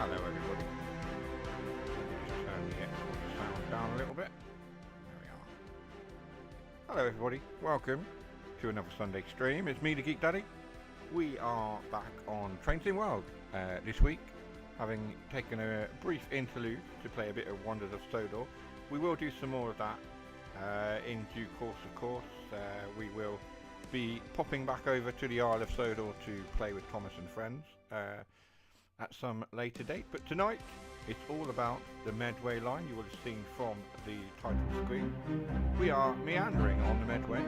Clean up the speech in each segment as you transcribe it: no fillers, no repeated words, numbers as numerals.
Hello everybody. Just turn the sound down a little bit. There we are. Hello everybody. Welcome to another Sunday stream. It's me, the Geek Daddy. We are back on TrainSim World this week, having taken a brief interlude to play a bit of Wonders of Sodor. We will do some more of that in due course, of course. We will be popping back over to the Isle of Sodor to play with Thomas and friends at some later date. But tonight, it's all about the Medway Line. You will have seen from the title screen. We are meandering on the Medway.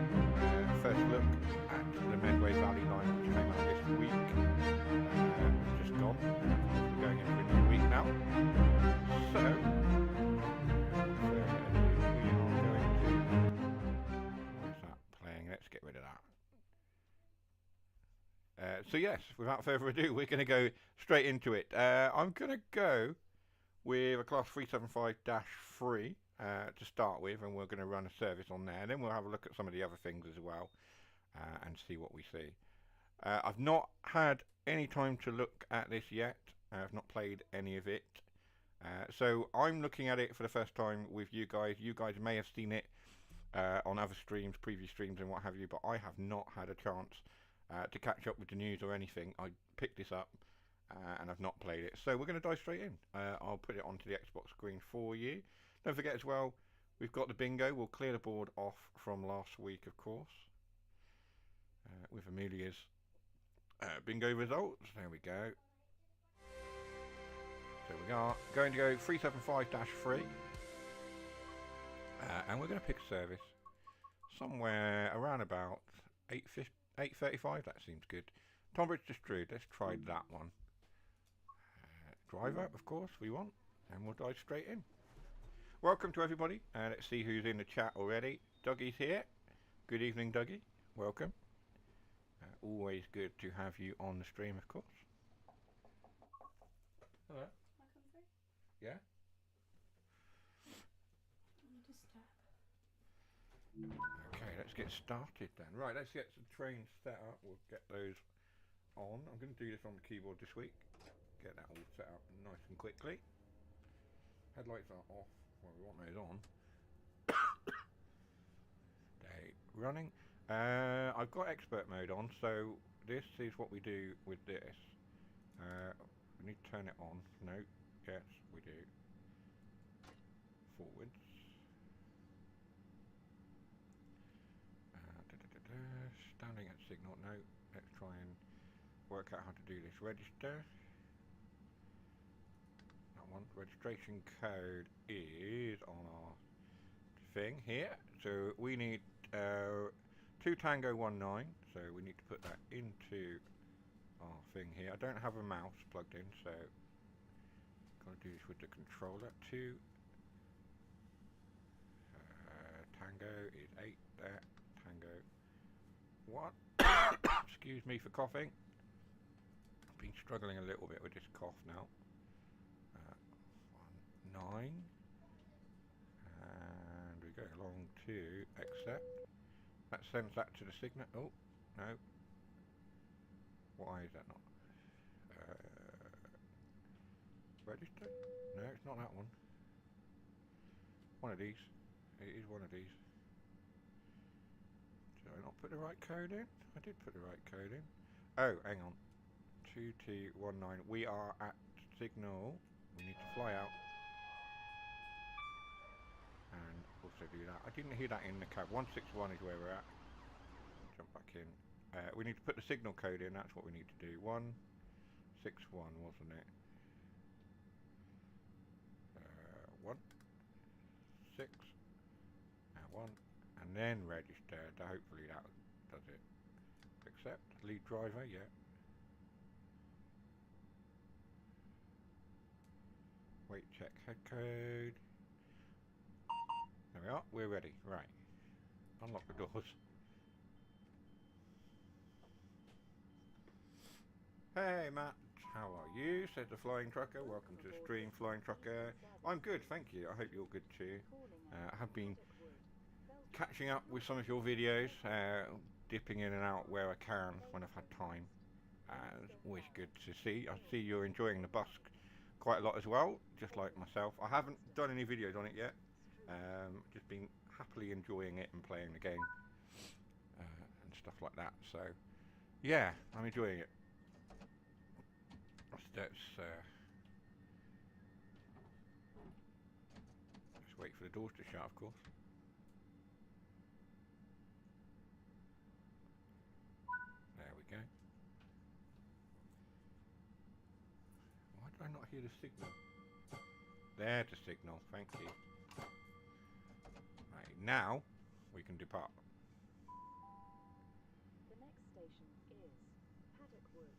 First look at the Medway Valley Line, which came out this week. Just gone. We're going into a new week now. So, we are going to... What's that playing? Let's get rid of that. So yes, without further ado, we're going to go straight into it. I'm going to go with a class 375-3 to start with, and we're going to run a service on there. And then we'll have a look at some of the other things as well and see what we see. I've not had any time to look at this yet. I've not played any of it. So I'm looking at it for the first time with you guys. You guys may have seen it on other streams, previous streams and what have you, but I have not had a chance to catch up with the news or anything. I picked this up and I've not played it, so we're going to dive straight in. I'll put it onto the Xbox screen for you. Don't forget as well, we've got the bingo. We'll clear the board off from last week, of course, with Amelia's bingo results. There we go. So we are going to go 375-3 and we're going to pick a service somewhere around about 8:35, that seems good. Tonbridge to Strood, let's try that one. Driver, of course, we want, and we'll dive straight in. Welcome to everybody, let's see who's in the chat already. Dougie's here. Good evening, Dougie. Welcome. Always good to have you on the stream, of course. Hello. Can I come through? Yeah? Okay, let's get started then. Right, let's get the train set up. We'll get those on. I'm going to do this on the keyboard this week. Get that all set up nice and quickly. Headlights are off. Well, we want those on. They running. I've got expert mode on, so this is what we do with this. We need to turn it on. No. Yes, we do. Forwards. Standing at signal. No, let's try and work out how to do this. Register. That one. Registration code is on our thing here. So we need 2 Tango 19. So we need to put that into our thing here. I don't have a mouse plugged in, so got to do this with the controller. 2 Tango is 8 there. Tango 1. Excuse me for coughing. I've been struggling a little bit with this cough now. 1 9, and we go along to accept. That sends that to the signal. Oh no! Why is that not? Register? No, it's not that one. One of these. It is one of these. Did I not put the right code in? I did put the right code in. Oh, hang on. 2T19. We are at signal. We need to fly out. And also do that. I didn't hear that in the cab. 161 is where we're at. Jump back in. We need to put the signal code in. That's what we need to do. 161, wasn't it? 1 6 and 1. And then register. Hopefully that does it. Accept. Lead driver, yeah. Wait, check head code. There we are. We're ready. Right. Unlock the doors. Hey Matt, how are you? Said the Flying Trucker. Welcome to the stream, Flying Trucker. I'm good, thank you. I hope you're good too. I have been catching up with some of your videos, dipping in and out where I can when I've had time. It's always good to see. I see you're enjoying the bus quite a lot as well, just like myself. I haven't done any videos on it yet. Just been happily enjoying it and playing the game and stuff like that. So yeah, I'm enjoying it. Let's just wait for the doors to shut, of course. There we go. Why did I not hear the signal? There's the signal, thank you. Right, now we can depart. The next station is Paddockwood.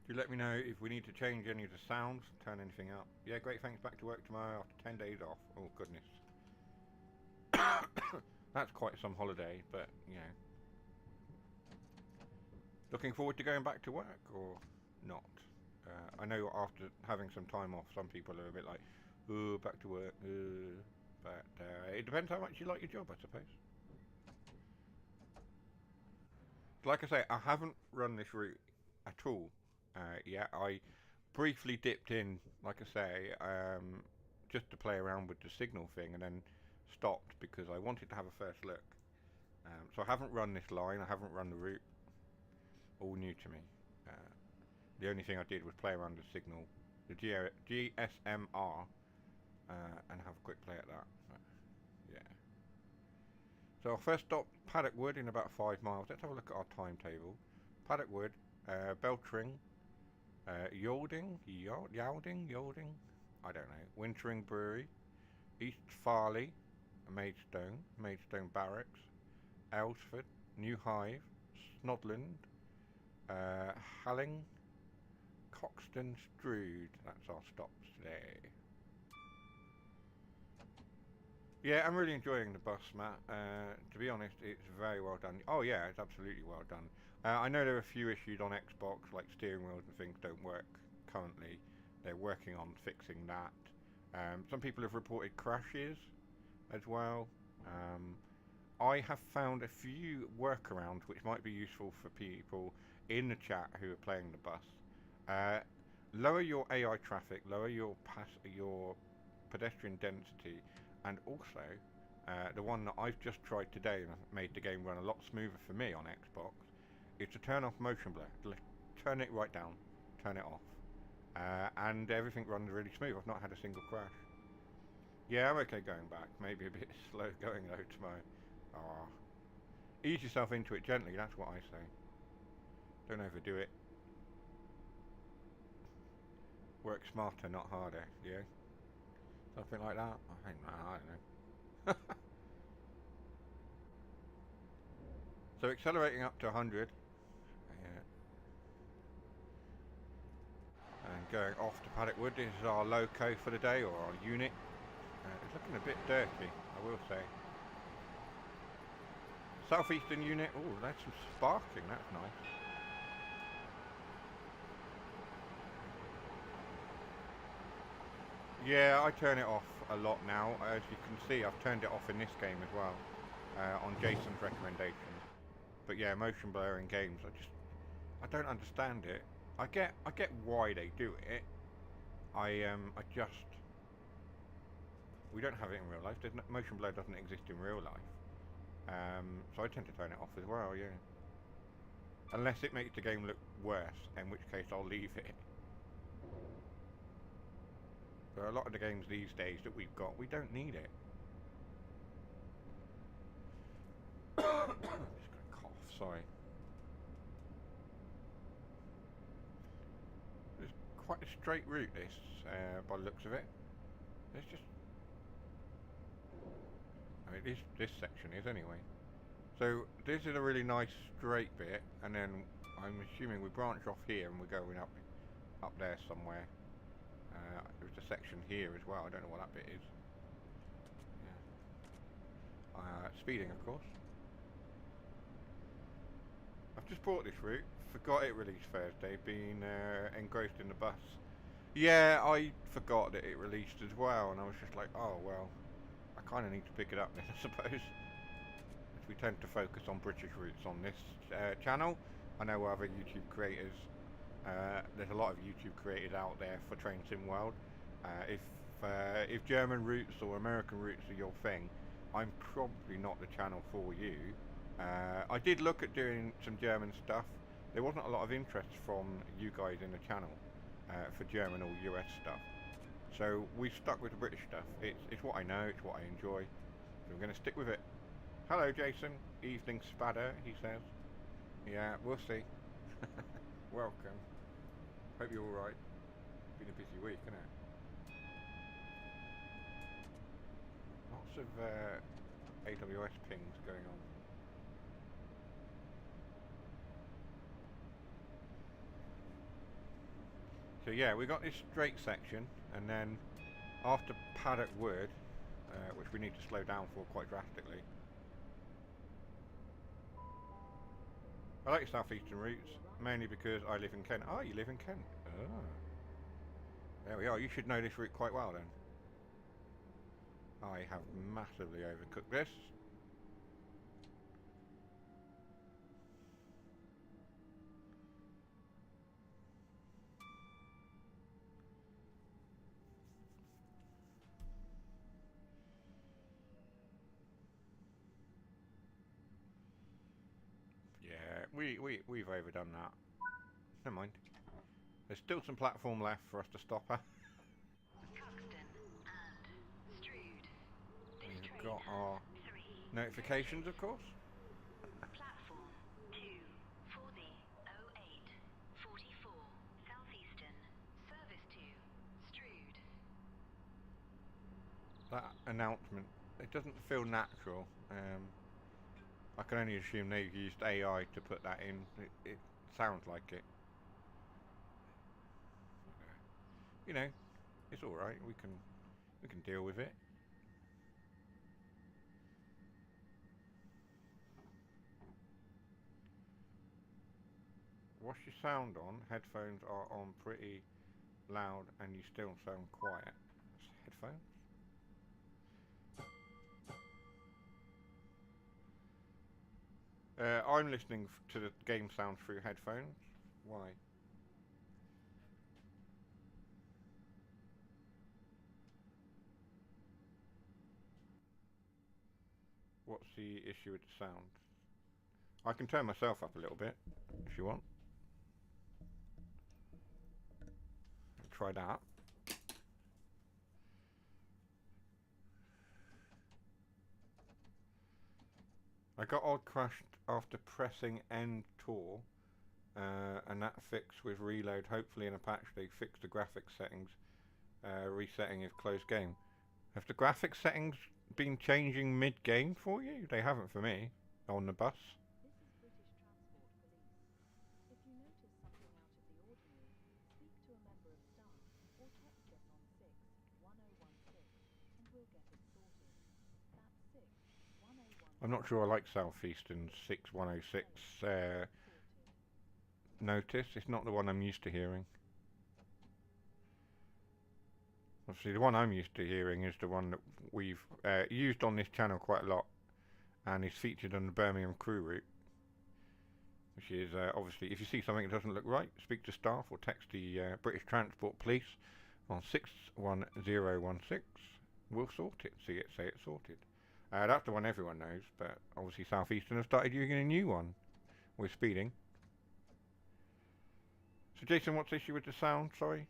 Do let me know if we need to change any of the sounds, turn anything up. Yeah, great, thanks, back to work tomorrow after 10 days off. Oh, goodness. That's quite some holiday, but, you know. Looking forward to going back to work, or not? I know after having some time off, some people are a bit like, oh, back to work, but it depends how much you like your job, I suppose. Like I say, I haven't run this route at all yet. I briefly dipped in, like I say, just to play around with the signal thing, and then stopped because I wanted to have a first look. So I haven't run this line, I haven't run the route. All new to me. The only thing I did was play around the signal, the GSMR, and have a quick play at that. But, yeah. So our first stop, Paddockwood, in about 5 miles. Let's have a look at our timetable. Paddockwood, Beltring, Yalding, I don't know. Wintering Brewery, East Farley, Maidstone Barracks, Aylesford, New Hive, Snodland, Halling, Coxton Strood. That's our stops today. Yeah, I'm really enjoying the bus, Matt. To be honest, it's very well done. Oh yeah, it's absolutely well done. I know there are a few issues on Xbox, like steering wheels and things don't work currently. They're working on fixing that. Some people have reported crashes as well. I have found a few workarounds which might be useful for people in the chat who are playing the bus. Lower your AI traffic, lower your pedestrian density, and also the one that I've just tried today and made the game run a lot smoother for me on Xbox is to turn off motion blur. Turn it right down, turn it off, and everything runs really smooth. I've not had a single crash. Yeah, I'm okay going back. Maybe a bit slow going though tomorrow. Ease yourself into it gently, that's what I say. Don't overdo it. Work smarter, not harder, yeah? Something like that? I don't know. So accelerating up to 100. And going off to Paddockwood. This is our loco for the day, or our unit. It's looking a bit dirty, I will say. Southeastern unit. Oh, that's some sparking, that's nice. Yeah, I turn it off a lot now. As you can see, I've turned it off in this game as well, on Jason's recommendation. But yeah, motion blur in games, I don't understand it. I get why they do it. We don't have it in real life. Motion blur doesn't exist in real life. So I tend to turn it off as well, yeah. Unless it makes the game look worse, in which case I'll leave it. But a lot of the games these days that we've got, we don't need it. I'm just gonna cough, sorry. It's quite a straight route, this, by the looks of it. There's just... I mean, this section is anyway. So this is a really nice straight bit, and then I'm assuming we branch off here and we're going up there somewhere. There's a section here as well. I don't know what that bit is. Yeah. Speeding, of course. I've just bought this route. Forgot it released Thursday. Been engrossed in the bus. Yeah, I forgot that it released as well, and I was just like, oh well. I kind of need to pick it up then, I suppose. As we tend to focus on British routes on this channel. I know other YouTube creators There's a lot of YouTube creators out there for TrainSim World. If German roots or American roots are your thing, I'm probably not the channel for you. I did look at doing some German stuff. There wasn't a lot of interest from you guys in the channel for German or US stuff. So we stuck with the British stuff. It's what I know, it's what I enjoy. So we're going to stick with it. Hello Jason, evening spadder, he says. Yeah, we'll see. Welcome. Hope you're alright. Been a busy week, isn't it? Lots of AWS pings going on. So yeah, we got this straight section, and then after Paddock Wood, which we need to slow down for quite drastically. I like southeastern routes, mainly because I live in Kent. Oh, you live in Kent? Oh. There we are, you should know this route quite well then. I have massively overcooked this. We've overdone that. Never mind. There's still some platform left for us to stop at. We've got our notifications, of course. Platform 2 for the 0844 Southeastern Service to Strood. That announcement, it doesn't feel natural. I can only assume they used AI to put that in. It sounds like it. You know, it's all right. We can deal with it. What's your sound on? Headphones are on pretty loud, and you still sound quiet. Headphones. I'm listening to the game sound through headphones. Why? What's the issue with the sound? I can turn myself up a little bit, if you want. Try that. I got odd crashed after pressing End Tour, and that fixed with reload. Hopefully in a patch they fixed the graphics settings, resetting if closed game. Have the graphics settings been changing mid-game for you? They haven't for me, on the bus. This is British Transport Police. If you notice something out of the ordinary, speak to a member of staff or text us on 61016 and we'll get it sorted. That's 61016. I'm not sure I like Southeastern 6106 notice. It's not the one I'm used to hearing. Obviously the one I'm used to hearing is the one that we've used on this channel quite a lot, and is featured on the Birmingham crew route, which is obviously, if you see something that doesn't look right, speak to staff or text the British Transport Police on 61016. We'll sort it. See it, say it's sorted. That's the one everyone knows, but obviously Southeastern have started using a new one with speeding. So Jason, what's the issue with the sound? Sorry.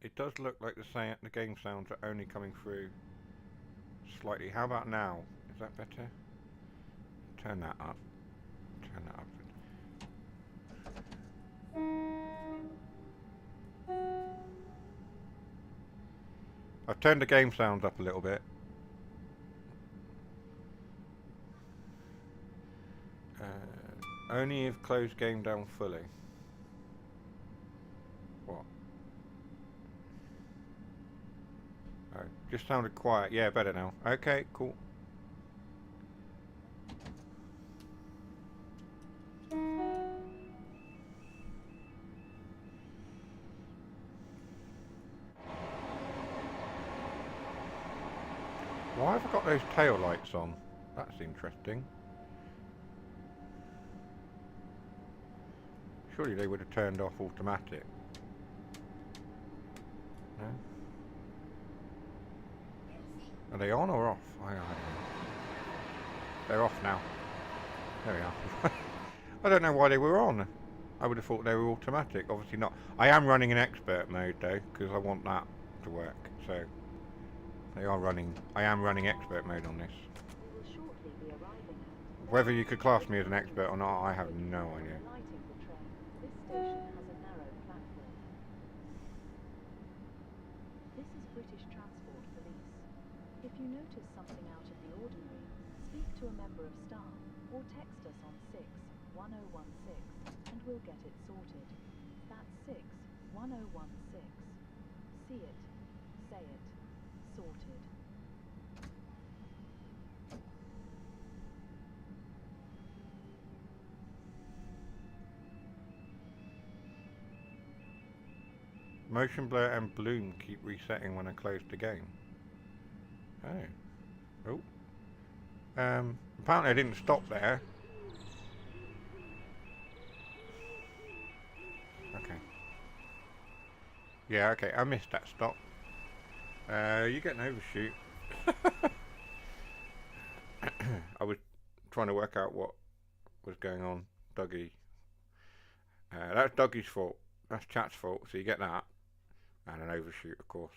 It does look like the game sounds are only coming through slightly. How about now? Is that better? Turn that up. Turn that up. I've turned the game sounds up a little bit. Only if closed game down fully. What? Oh, just sounded quiet. Yeah, better now. Okay, cool. Why have I got those tail lights on? That's interesting. Surely they would have turned off automatic. No? Are they on or off? I don't know. They're off now. There we are. I don't know why they were on. I would have thought they were automatic. Obviously not. I am running in expert mode though, because I want that to work. So they are running. I am running expert mode on this. Whether you could class me as an expert or not, I have no idea. This is British Transport Police. If you notice something out of the ordinary, speak to a member of staff or text us on 61016 and we'll get it sorted. That's 61016. See it, say it, sorted. Motion blur and bloom keep resetting when I close the game. Oh. Apparently I didn't stop there. Okay. Yeah, okay, I missed that stop. You get an overshoot. I was trying to work out what was going on. Dougie. That's Dougie's fault. That's chat's fault, so you get that. And an overshoot, of course.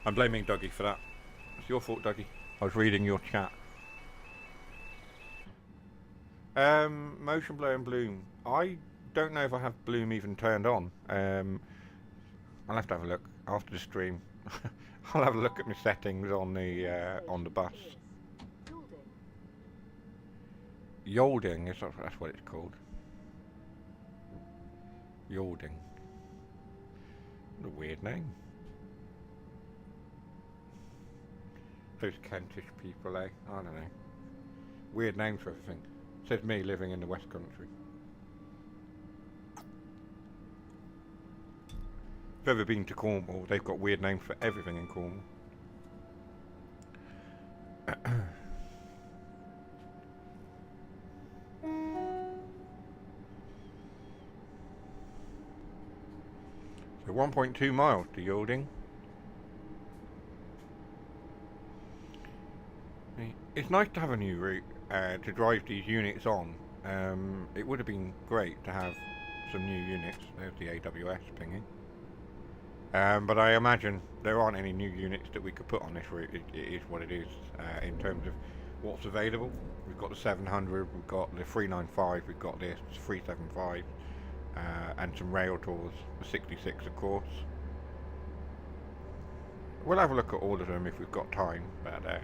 I'm blaming Dougie for that. It's your fault, Dougie. I was reading your chat. Motion blur and bloom. I don't know if I have bloom even turned on. I'll have to have a look after the stream. I'll have a look at my settings on the bus. Yolding, that's what it's called. Yolding. What a weird name. Those Kentish people, eh? I don't know. Weird names for everything. Says me living in the West Country. If you've ever been to Cornwall, they've got weird names for everything in Cornwall. So 1.2 miles to Yolding. It's nice to have a new route to drive these units on. It would have been great to have some new units. There's the AWS pinging. But I imagine there aren't any new units that we could put on this route. It is what it is in terms of what's available. We've got the 700, we've got the 395, we've got this 375, and some rail tours, the 66 of course. We'll have a look at all of them if we've got time, but yeah.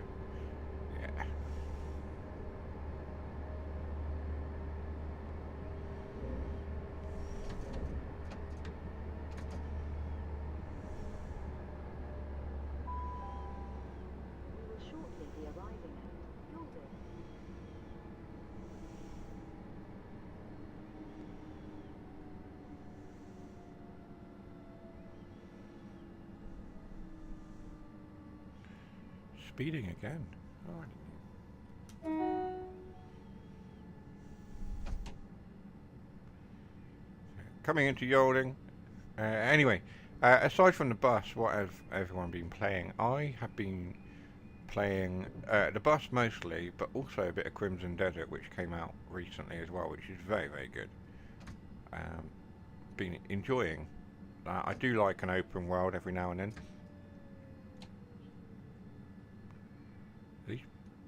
Speeding again. Oh, coming into Yolding. Anyway, aside from the bus, what has everyone been playing? I have been playing the bus mostly, but also a bit of Crimson Desert, which came out recently as well, which is very, very good. Been enjoying that. I do like an open world every now and then.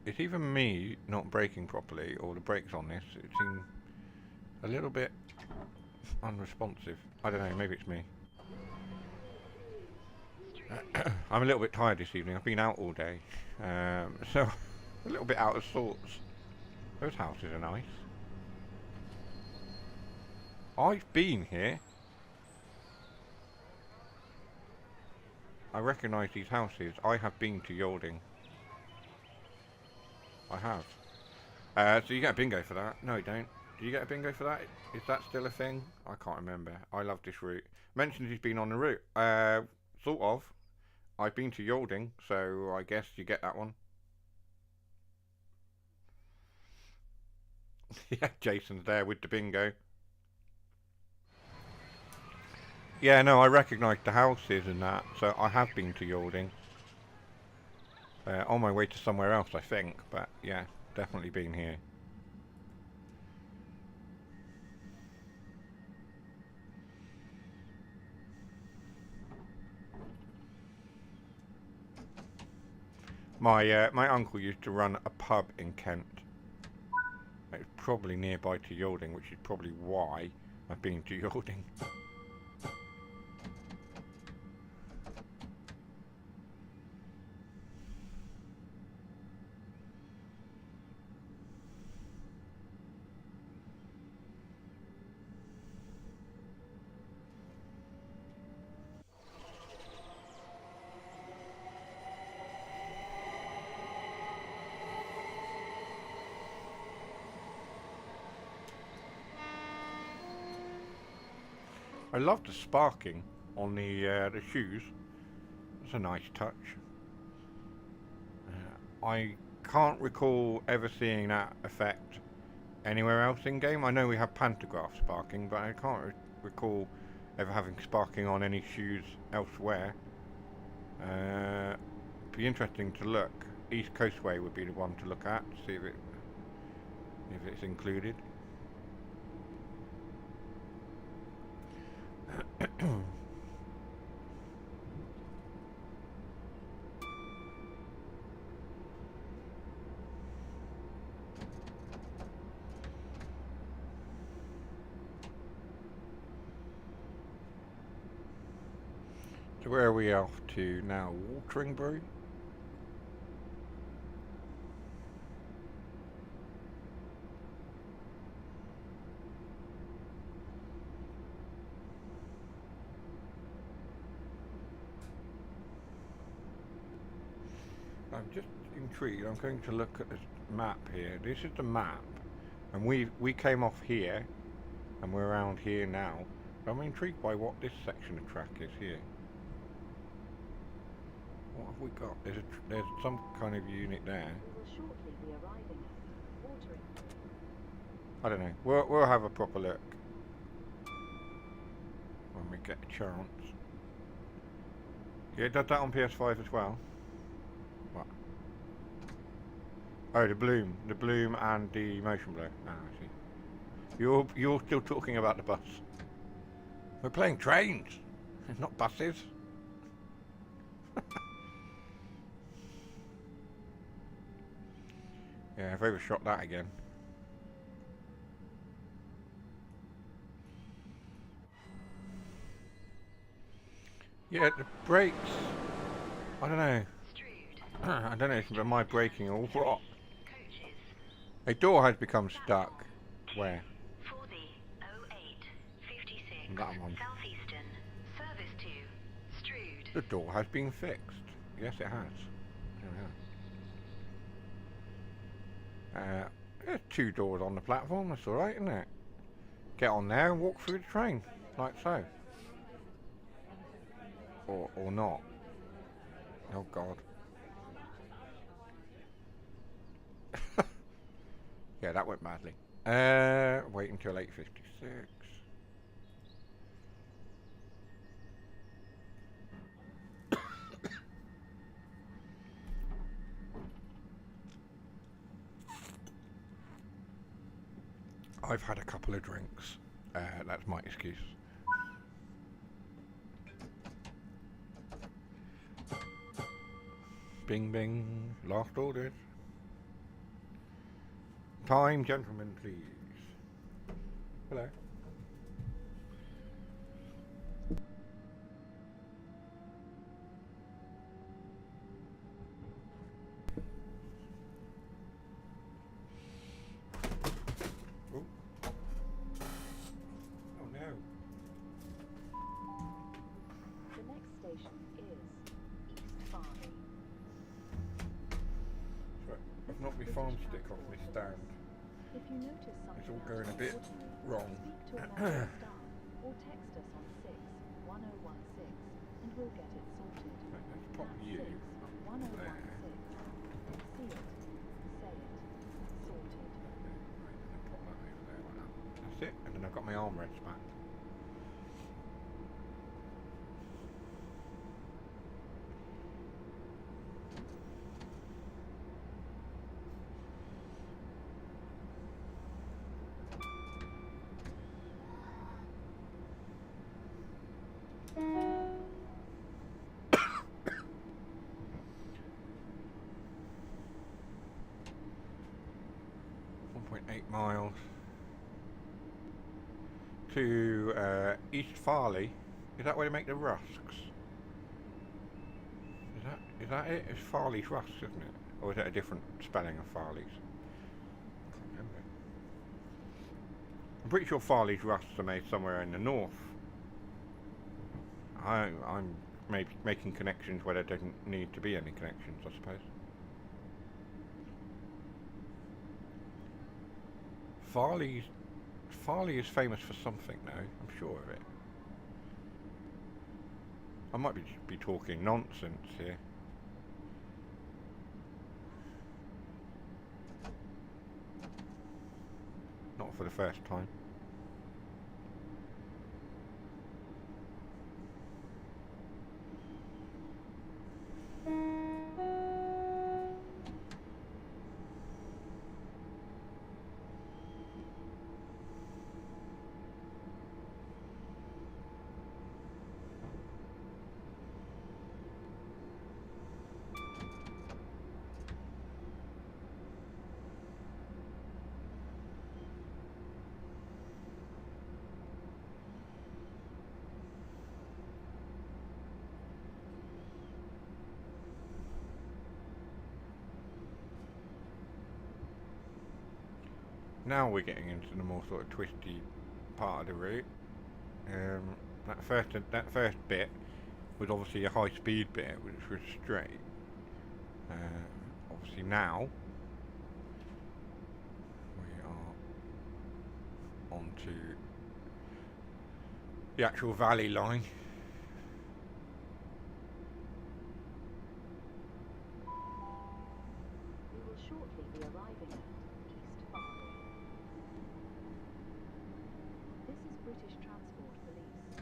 It's either me not braking properly or the brakes on this. It seems a little bit unresponsive. I don't know, maybe it's me. I'm a little bit tired this evening. I've been out all day. So a little bit out of sorts. Those houses are nice. I've been here. I recognise these houses. I have been to Yolding. I have. So you get a bingo for that? No, you don't. Do you get a bingo for that? Is that still a thing? I can't remember. I love this route. Mentioned he's been on the route. Sort of. I've been to Yolding, so I guess you get that one. Yeah, Jason's there with the bingo. Yeah, no, I recognise the houses and that, so I have been to Yalding. On my way to somewhere else, I think, but yeah, definitely been here. My uncle used to run a pub in Kent. It's probably nearby to Yalding, which is probably why I've been to Yalding. I love the sparking on the shoes. It's a nice touch. I can't recall ever seeing that effect anywhere else in game. I know we have pantograph sparking, but I can't recall ever having sparking on any shoes elsewhere. Be interesting to look. East Coastway would be the one to look at, see if it's included. So where are we off to now? Watering Brew? I'm just intrigued. I'm going to look at this map here. This is the map, and we came off here, and we're around here now. I'm intrigued by what this section of track is here. What have we got? There's some kind of unit there. We will shortly be arriving at Watering. I don't know. We'll have a proper look when we get a chance. Yeah, it does that on PS5 as well. What? Oh, the bloom and the motion blur. Ah, I see. You're still talking about the bus. We're playing trains, not buses. Yeah, I've overshot that again. Yeah, the brakes. I don't know. I don't know if it's my braking or what. A door has become stuck. Where? For the 0856 That one. Southeastern service to Strood. The door has been fixed. Yes, it has. There's 2 doors on the platform. That's all right, isn't it? Get on there and walk through the train, like so. Or not. Oh God. Yeah, that went badly. Wait until 8:56. I've had a couple of drinks. That's my excuse. Bing bing. Last order. Time, gentlemen, please. Hello. Oh. Oh no. The next station is East Farm. Sorry, I've knocked my farm stick off my stand. If you notice something It's all going a bit extraordinary, wrong. speak to a member of staff or text us on 61016 and we'll get it sorted. Right, let's pop That's you 61016. there. See it, say it, sorted. Right, I'm gonna pop it, and then I've got my armrests back. Miles to East Farley. Is that where they make the rusks? Is that it? It's Farley's Rusks, isn't it? Or is it a different spelling of Farley's? I can't remember. I'm pretty sure Farley's Rusks are made somewhere in the north. I'm maybe making connections where there doesn't need to be any connections, I suppose. Farley is famous for something now, I'm sure of it. I might be talking nonsense here. Not for the first time. Now we're getting into the more sort of twisty part of the route. That first bit was obviously a high-speed bit, which was straight. Obviously now we are onto the actual valley line. We will shortly be arriving at East Farley. This is British Transport Police.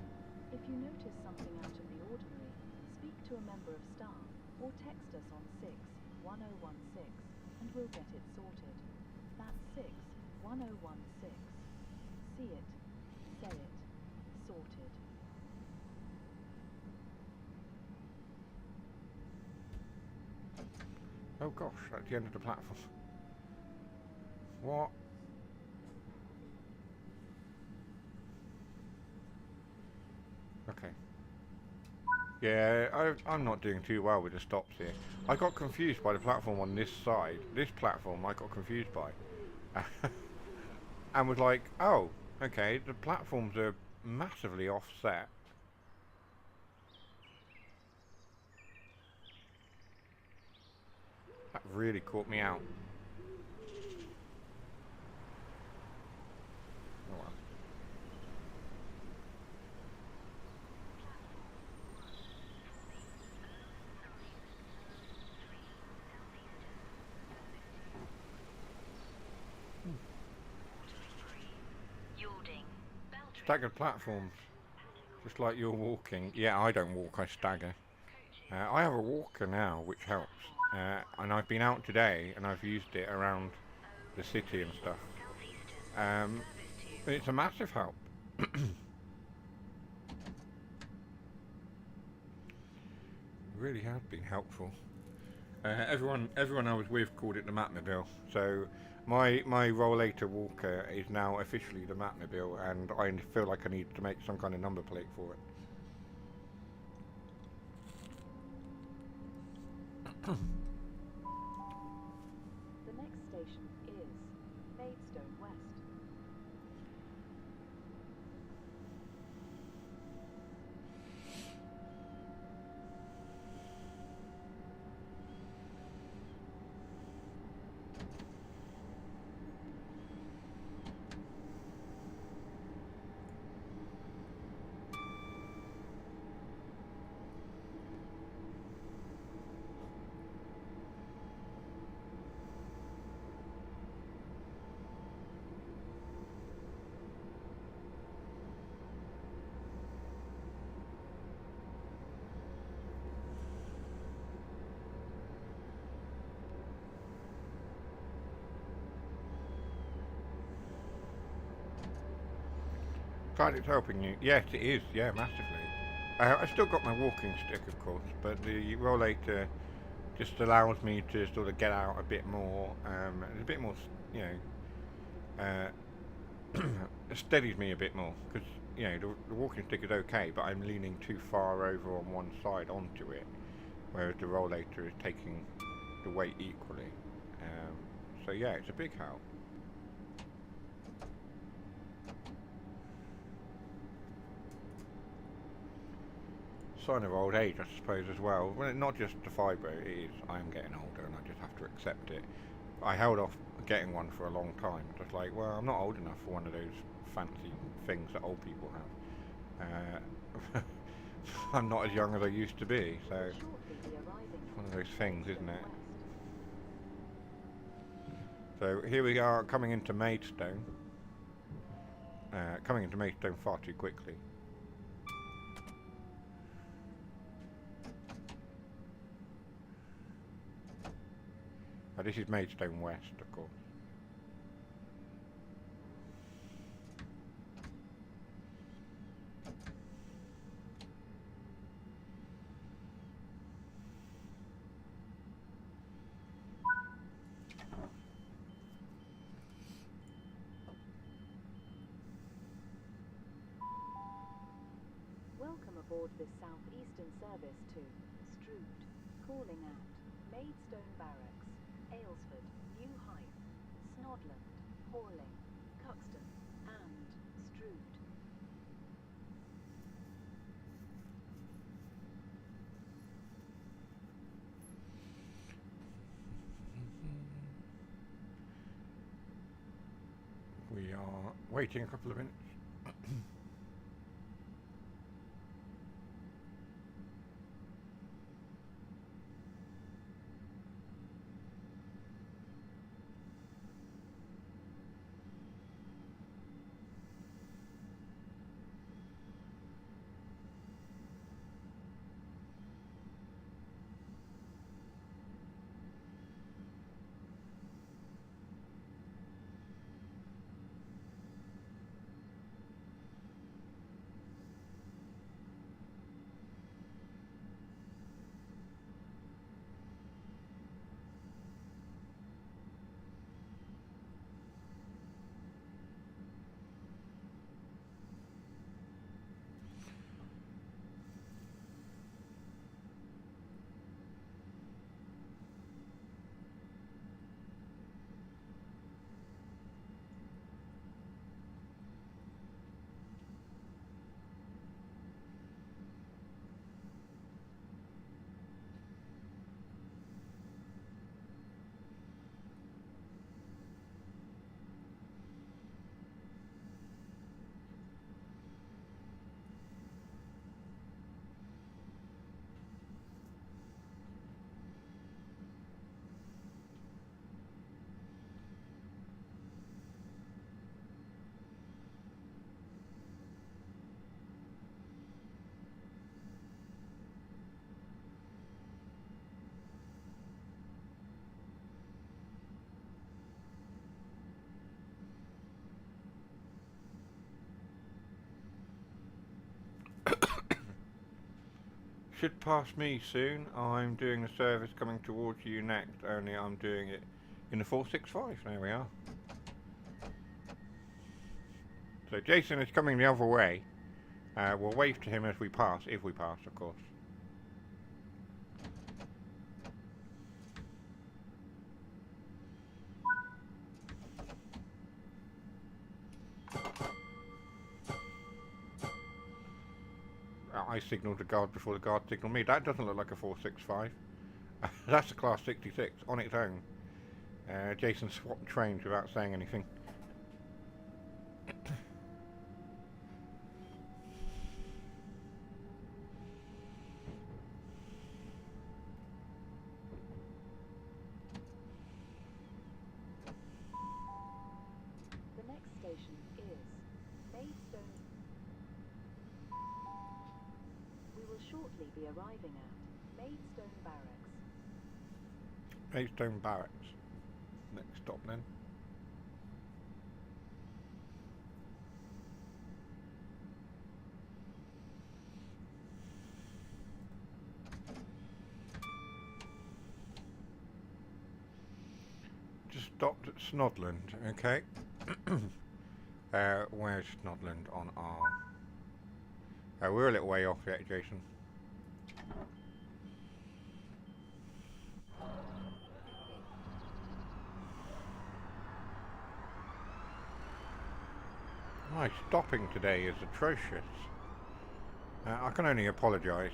If you notice something out of the ordinary, speak to a member of staff or text us on 61016 and we'll get it sorted. That's 61016. See it, say it, sorted. Oh gosh, that's the end of the platform. What? Okay. Yeah, I'm not doing too well with the stops here. I got confused by the platform on this side. This platform I got confused by. And was like, oh, okay, the platforms are massively offset. That really caught me out. Oh well. Staggered platforms, just like you're walking. Yeah, I don't walk, I stagger. I have a walker now, which helps. And I've been out today, and I've used it around the city and stuff. It's a massive help. It really has been helpful. Everyone I was with called it the Matmobile, so my rollator walker is now officially the Matmobile, and I feel like I need to make some kind of number plate for it. The next station is Maidstone West. Glad it's helping you. Yes, it is. Yeah, massively. I've still got my walking stick, of course, but the rollator just allows me to sort of get out a bit more. A bit more, you know, it steadies me a bit more because you know the walking stick is okay, but I'm leaning too far over on one side onto it, whereas the rollator is taking the weight equally. So yeah, it's a big help. Sign of old age, I suppose, as well. Well, not just the fibro, it is. I am getting older, and I just have to accept it. I held off getting one for a long time. Just like, well, I'm not old enough for one of those fancy things that old people have. I'm not as young as I used to be, so it's one of those things, isn't it? So here we are, coming into Maidstone. Coming into Maidstone far too quickly. This is Maidstone West, of course. Welcome aboard this southeastern service to Strood, calling at Maidstone Barracks, Aylesford, New Hythe, Snodland, Horling, Cuxton, and Strood. We are waiting a couple of minutes. Should pass me soon. I'm doing the service coming towards you next, only I'm doing it in the 465. There we are. So Jason is coming the other way. We'll wave to him as we pass, if we pass, of course. I signalled the guard before the guard signalled me. That doesn't look like a 465. That's a class 66 on its own. Jason swapped trains without saying anything. The next station is Maidstone. We will shortly be arriving at Maidstone Barracks. Maidstone Barracks. Next stop then. stopped at Snodland, okay. Where's Snodland on our... we're a little way off yet, Jason. My stopping today is atrocious. I can only apologise.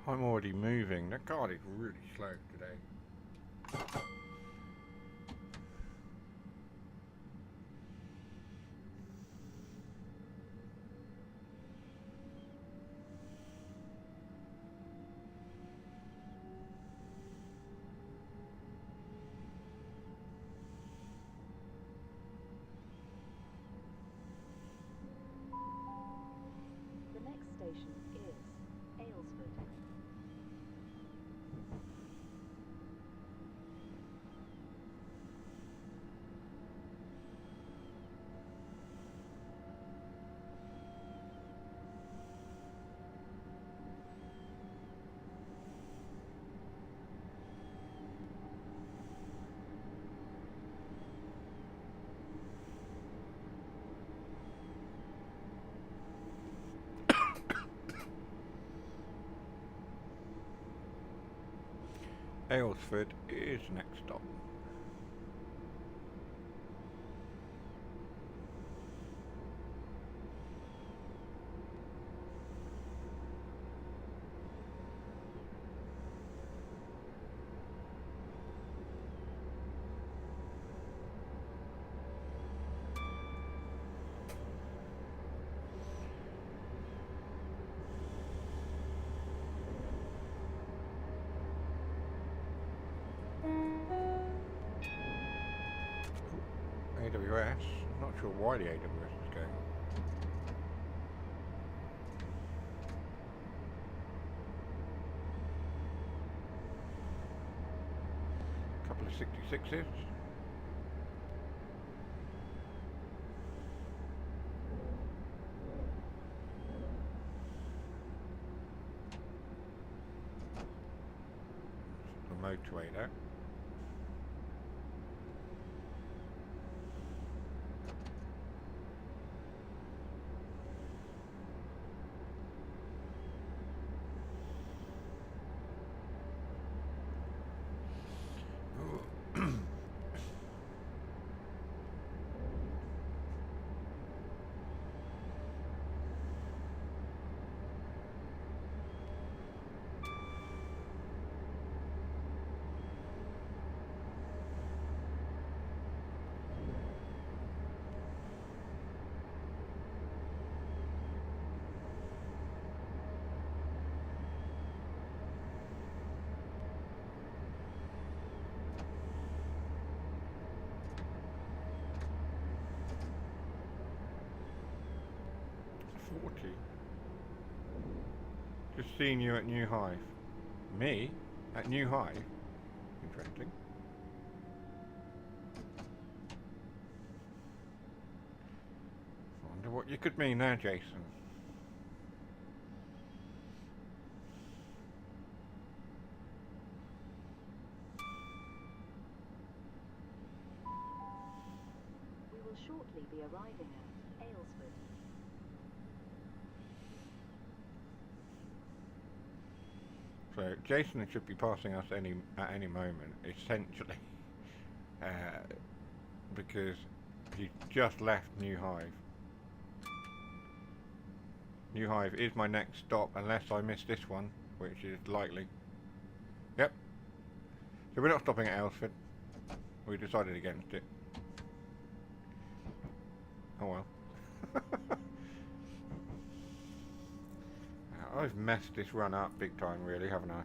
I'm already moving. That card is really slow today. The next station is Aylesford. Aylesford is next stop. AWS, not sure why the AWS is going. Couple of 66s. The motorway there. Just seeing you at New Hive. Me? At New Hive? Interesting. I wonder what you could mean there, Jason. We will shortly be arriving at Aylesford. So Jason should be passing us at any moment, essentially, because he just left New Hive. New Hive is my next stop, unless I miss this one, which is likely. Yep. So we're not stopping at Aylesford. We decided against it. Oh well. I've messed this run up big time, really, haven't I?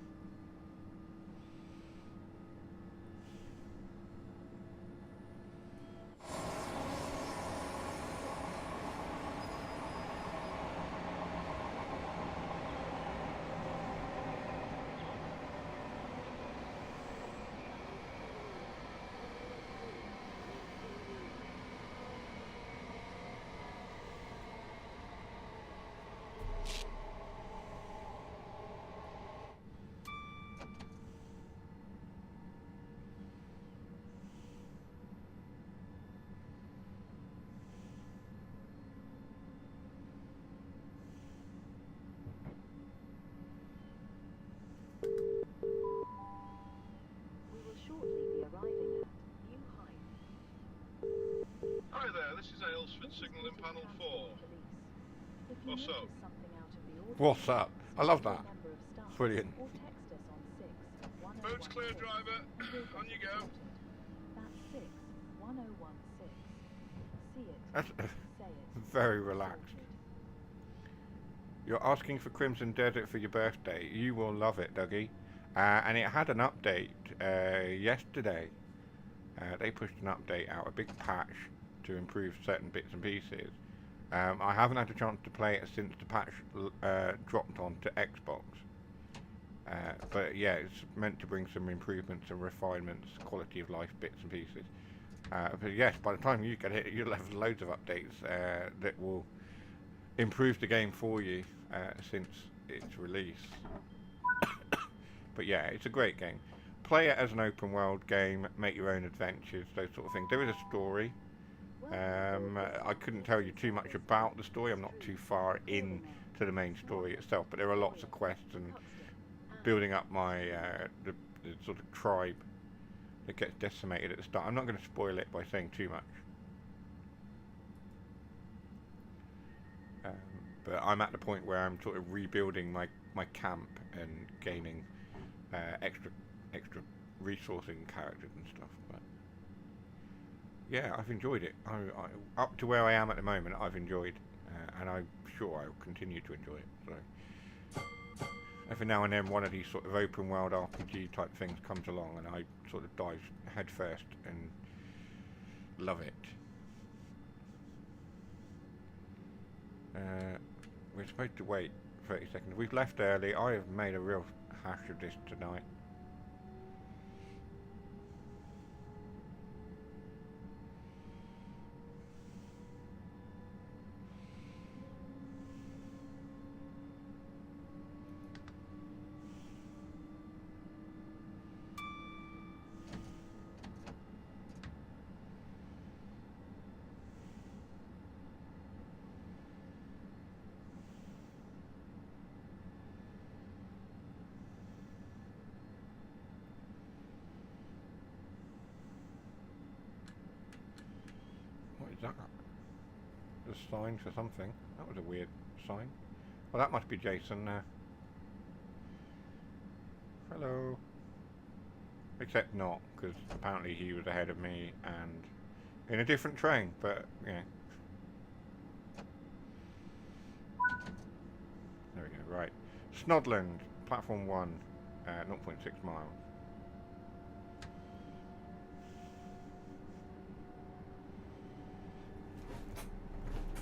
signal in panel 4. What's up? What's up? I love that. Brilliant. Road's clear, driver. On you go. That's 61016. See it. That's Say it. very relaxed. You're asking for Crimson Desert for your birthday. You will love it, Dougie. And it had an update yesterday. They pushed an update out, a big patch to improve certain bits and pieces. I haven't had a chance to play it since the patch dropped onto Xbox. But yeah, it's meant to bring some improvements and refinements, quality of life bits and pieces. But yes, by the time you get it, you'll have loads of updates that will improve the game for you since its release. But yeah, it's a great game. Play it as an open world game, make your own adventures, those sort of things. There is a story. I couldn't tell you too much about the story. I'm not too far in to the main story itself, but there are lots of quests and building up my the sort of tribe that gets decimated at the start. I'm not going to spoil it by saying too much. But I'm at the point where I'm sort of rebuilding my camp and gaining extra resourcing characters and stuff. But yeah, I've enjoyed it. I up to where I am at the moment, I've enjoyed, and I'm sure I'll continue to enjoy it. So every now and then, one of these sort of open world RPG type things comes along, and I sort of dive head first and love it. We're supposed to wait 30 seconds. We've left early. I have made a real hash of this tonight. That? The sign for something. That was a weird sign. Well, that must be Jason. Hello. Except not, because apparently he was ahead of me and in a different train, but yeah. There we go, right. Snodland, platform 1, 0.6 miles.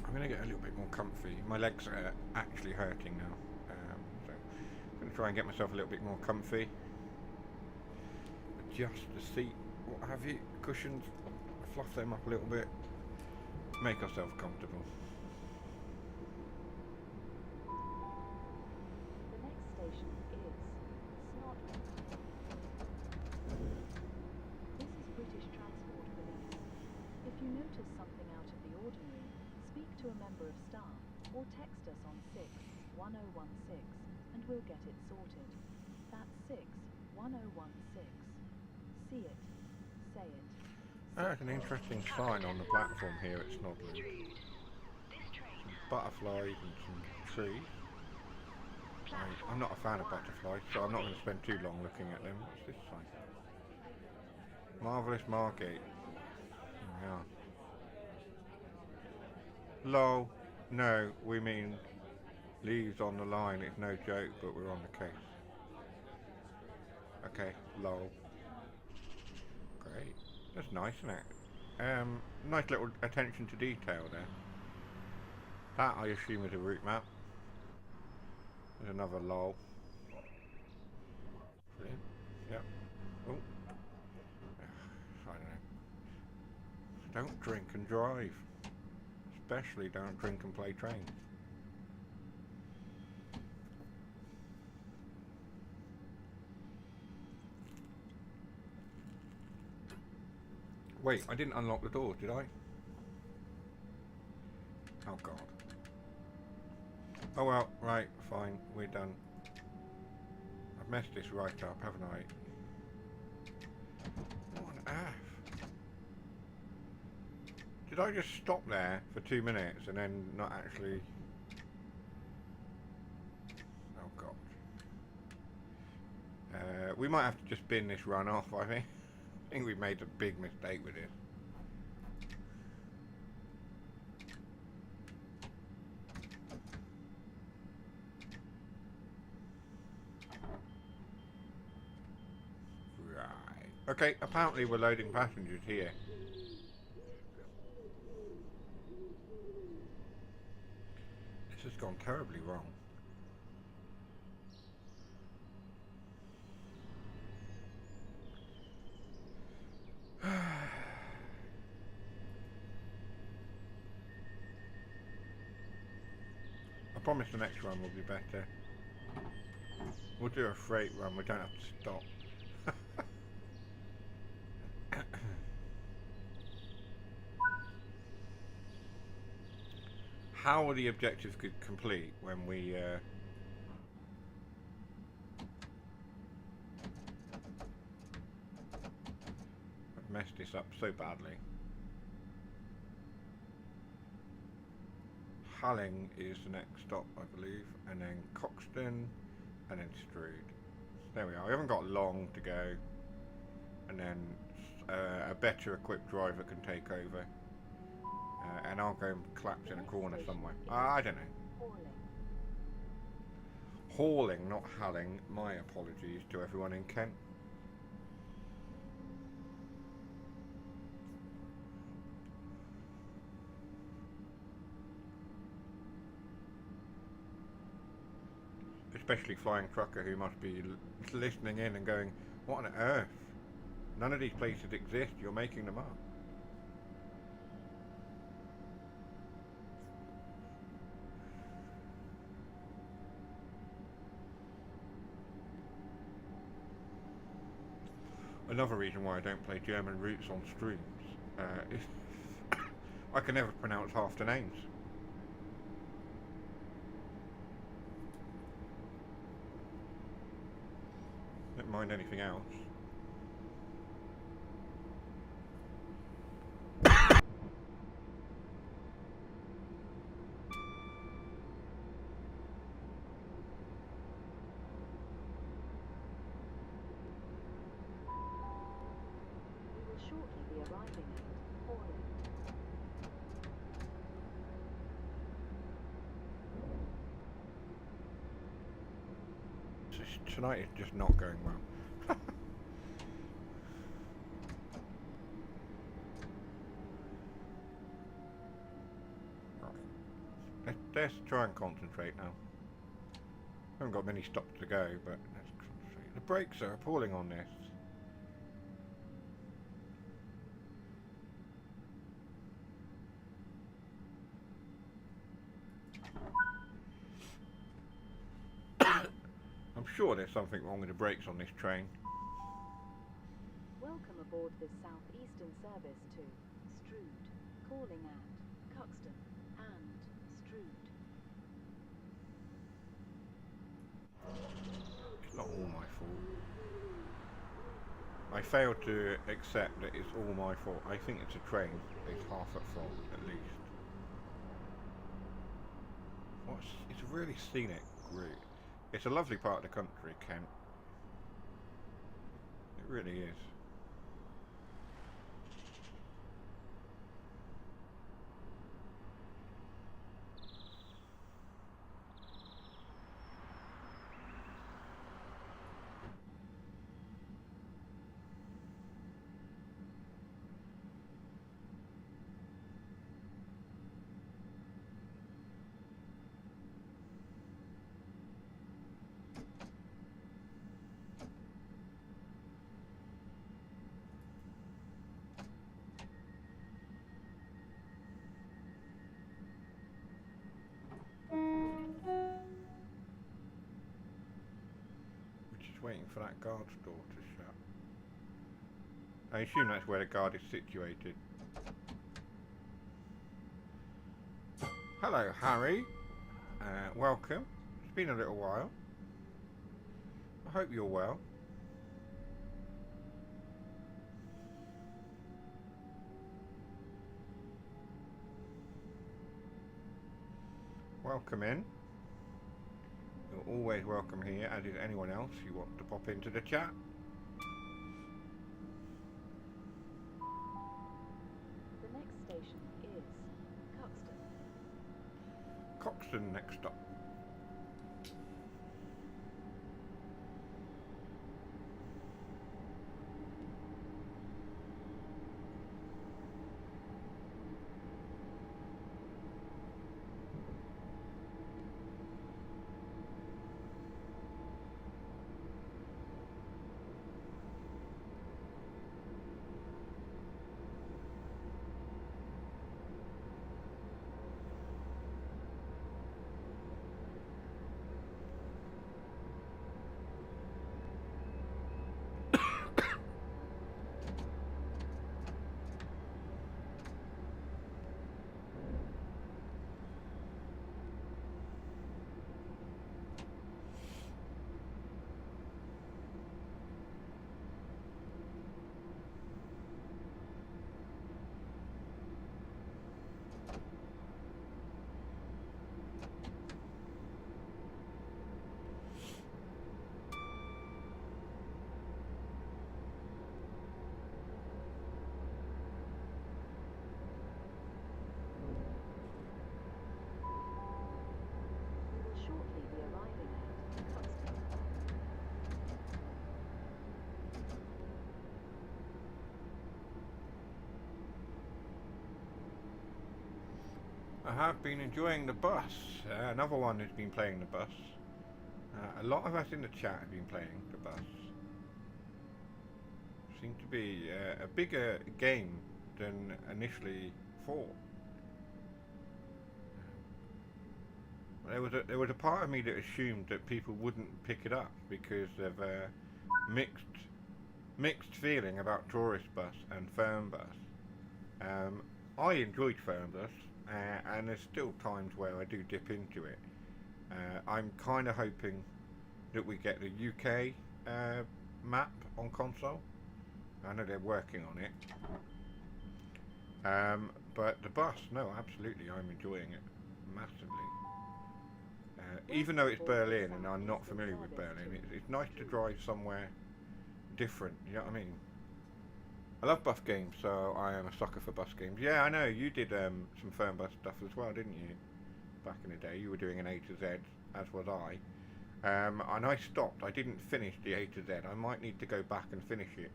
I'm going to get a little bit more comfy. My legs are actually hurting now. So I'm going to try and get myself a little bit more comfy. Adjust the seat, what have you, cushions, fluff them up a little bit. Make ourselves comfortable. The next station is Snodland. This is British Transport Police. If you notice something out of the ordinary, speak to a member of staff or text us on 61016 and we'll get it sorted. That's 61016. See it. Say it. There's an interesting sign on the platform here at Snodland. Some butterflies and some trees. I'm not a fan of butterflies, so I'm not going to spend too long looking at them. What's this sign? Marvellous Margate. Yeah. Lol. No, we mean leaves on the line. It's no joke, but we're on the case. Okay, lol. Great. That's nice, isn't it? Nice little attention to detail there. That, I assume, is a route map. There's another lol. Brilliant. Yep. Oh. I don't know. Don't drink and drive. Especially don't drink and play trains. Wait, I didn't unlock the door, did I? Oh god. Oh well, right, fine, we're done. I've messed this right up, haven't I? What on earth? Did Did I just stop there for 2 minutes and then not actually... Oh god. We might have to just bin this run off, I think. I think we've made a big mistake with it. Right. Okay, apparently we're loading passengers here. This has gone terribly wrong. I promise the next run will be better. We'll do a freight run, we don't have to stop. How are the objectives complete when we I've messed this up so badly. Halling is the next stop, I believe, and then Coxton, and then Strood. There we are. We haven't got long to go, and then a better equipped driver can take over, and I'll go and collapse in a corner somewhere. I don't know. Hauling, not Halling. My apologies to everyone in Kent. Especially Flying Trucker, who must be listening in and going, what on earth? None of these places exist, you're making them up. Another reason why I don't play German routes on streams is I can never pronounce half the names. Don't mind anything else. We will shortly be arriving at Hauling. Tonight is just not going well. Let's try and concentrate now. Haven't got many stops to go, but let's concentrate. The brakes are appalling on this. I'm sure there's something wrong with the brakes on this train. Welcome aboard this southeastern service to Strood, calling at Cuxton and Strood. It's not all my fault. I failed to accept that it's all my fault. I think it's a train. It's half at fault, at least. It's a really scenic route. It's a lovely part of the country, Kent. It really is. Waiting for that guard's door to shut. I assume that's where the guard is situated. Hello, Harry. Welcome. It's been a little while. I hope you're well. welcome in. You're always welcome here, as is anyone else who wants to pop into the chat. The next station is Cuxton. Coxton next up. We will shortly be arriving at Cuxton. I have been enjoying the bus. Another one has been playing the bus. A lot of us in the chat have been playing the bus. Seemed to be a bigger game than initially thought. There was a part of me that assumed that people wouldn't pick it up because of mixed feeling about tourist bus and firm bus. I enjoyed firm bus, and there's still times where I do dip into it. I'm kind of hoping that we get the UK map on console. I know they're working on it. But the bus, no, absolutely, I'm enjoying it massively. Even though it's Berlin and I'm not familiar with Berlin, it's nice to drive somewhere different, you know what I mean? I love bus games, so I am a sucker for bus games. Yeah, I know, you did some firm bus stuff as well, didn't you? Back in the day, you were doing an A to Z, as was I. And I stopped, I didn't finish the A to Z. I might need to go back and finish it.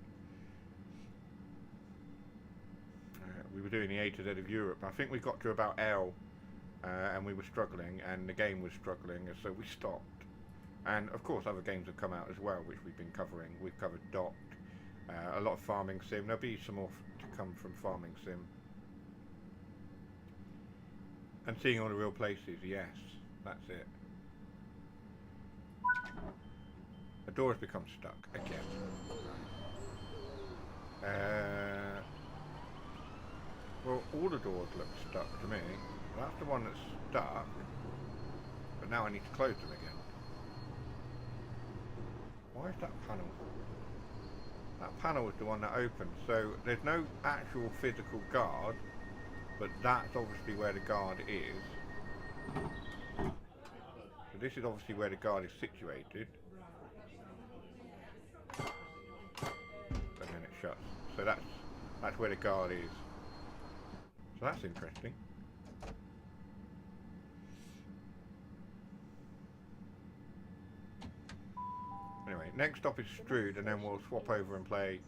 We were doing the A to Z of Europe. I think we got to about L, and we were struggling, and the game was struggling, and so we stopped. And of course other games have come out as well, which we've been covering. We've covered Dot, a lot of Farming Sim. There'll be some more to come from Farming Sim. And seeing all the real places, yes, that's it. The door has become stuck again. Well, all the doors look stuck to me. That's the one that's stuck, but now I need to close them again. Why is that panel? That panel is the one that opens, so there's no actual physical guard, but that's obviously where the guard is. So this is obviously where the guard is situated. And then it shuts. So that's where the guard is. So that's interesting. Anyway, next stop is Strood, and then we'll swap over and play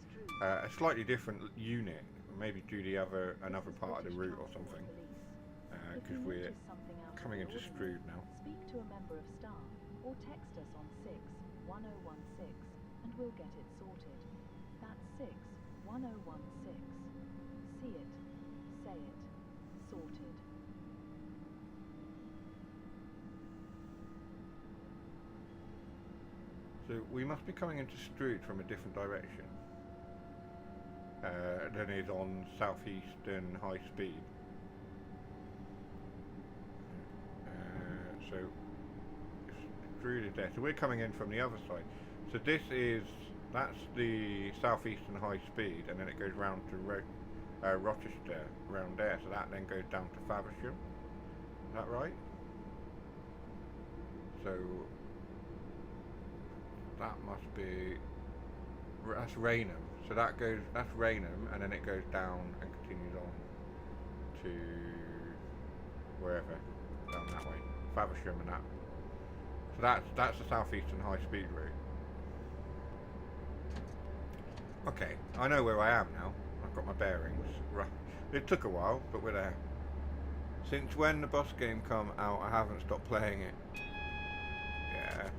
a slightly different unit. Maybe do another part of the route or something. Because we're coming into Strood now. Speak to a member of staff or text us on 61016 and we'll get it sorted. That's 61016. See it, say it, sorted. So we must be coming into Strood from a different direction than is on southeastern high speed. So Strood is there. So we're coming in from the other side. So that's the southeastern high speed, and then it goes round to Rochester, round there. So that then goes down to Faversham. Is that right? So that must be, that's Raynham. So that's Raynham, and then it goes down and continues on to wherever, down that way, Faversham and that. So that's the southeastern high speed route. Okay, I know where I am now. I've got my bearings. Right. It took a while, but we're there. Since when the bus game come out, I haven't stopped playing it. Yeah.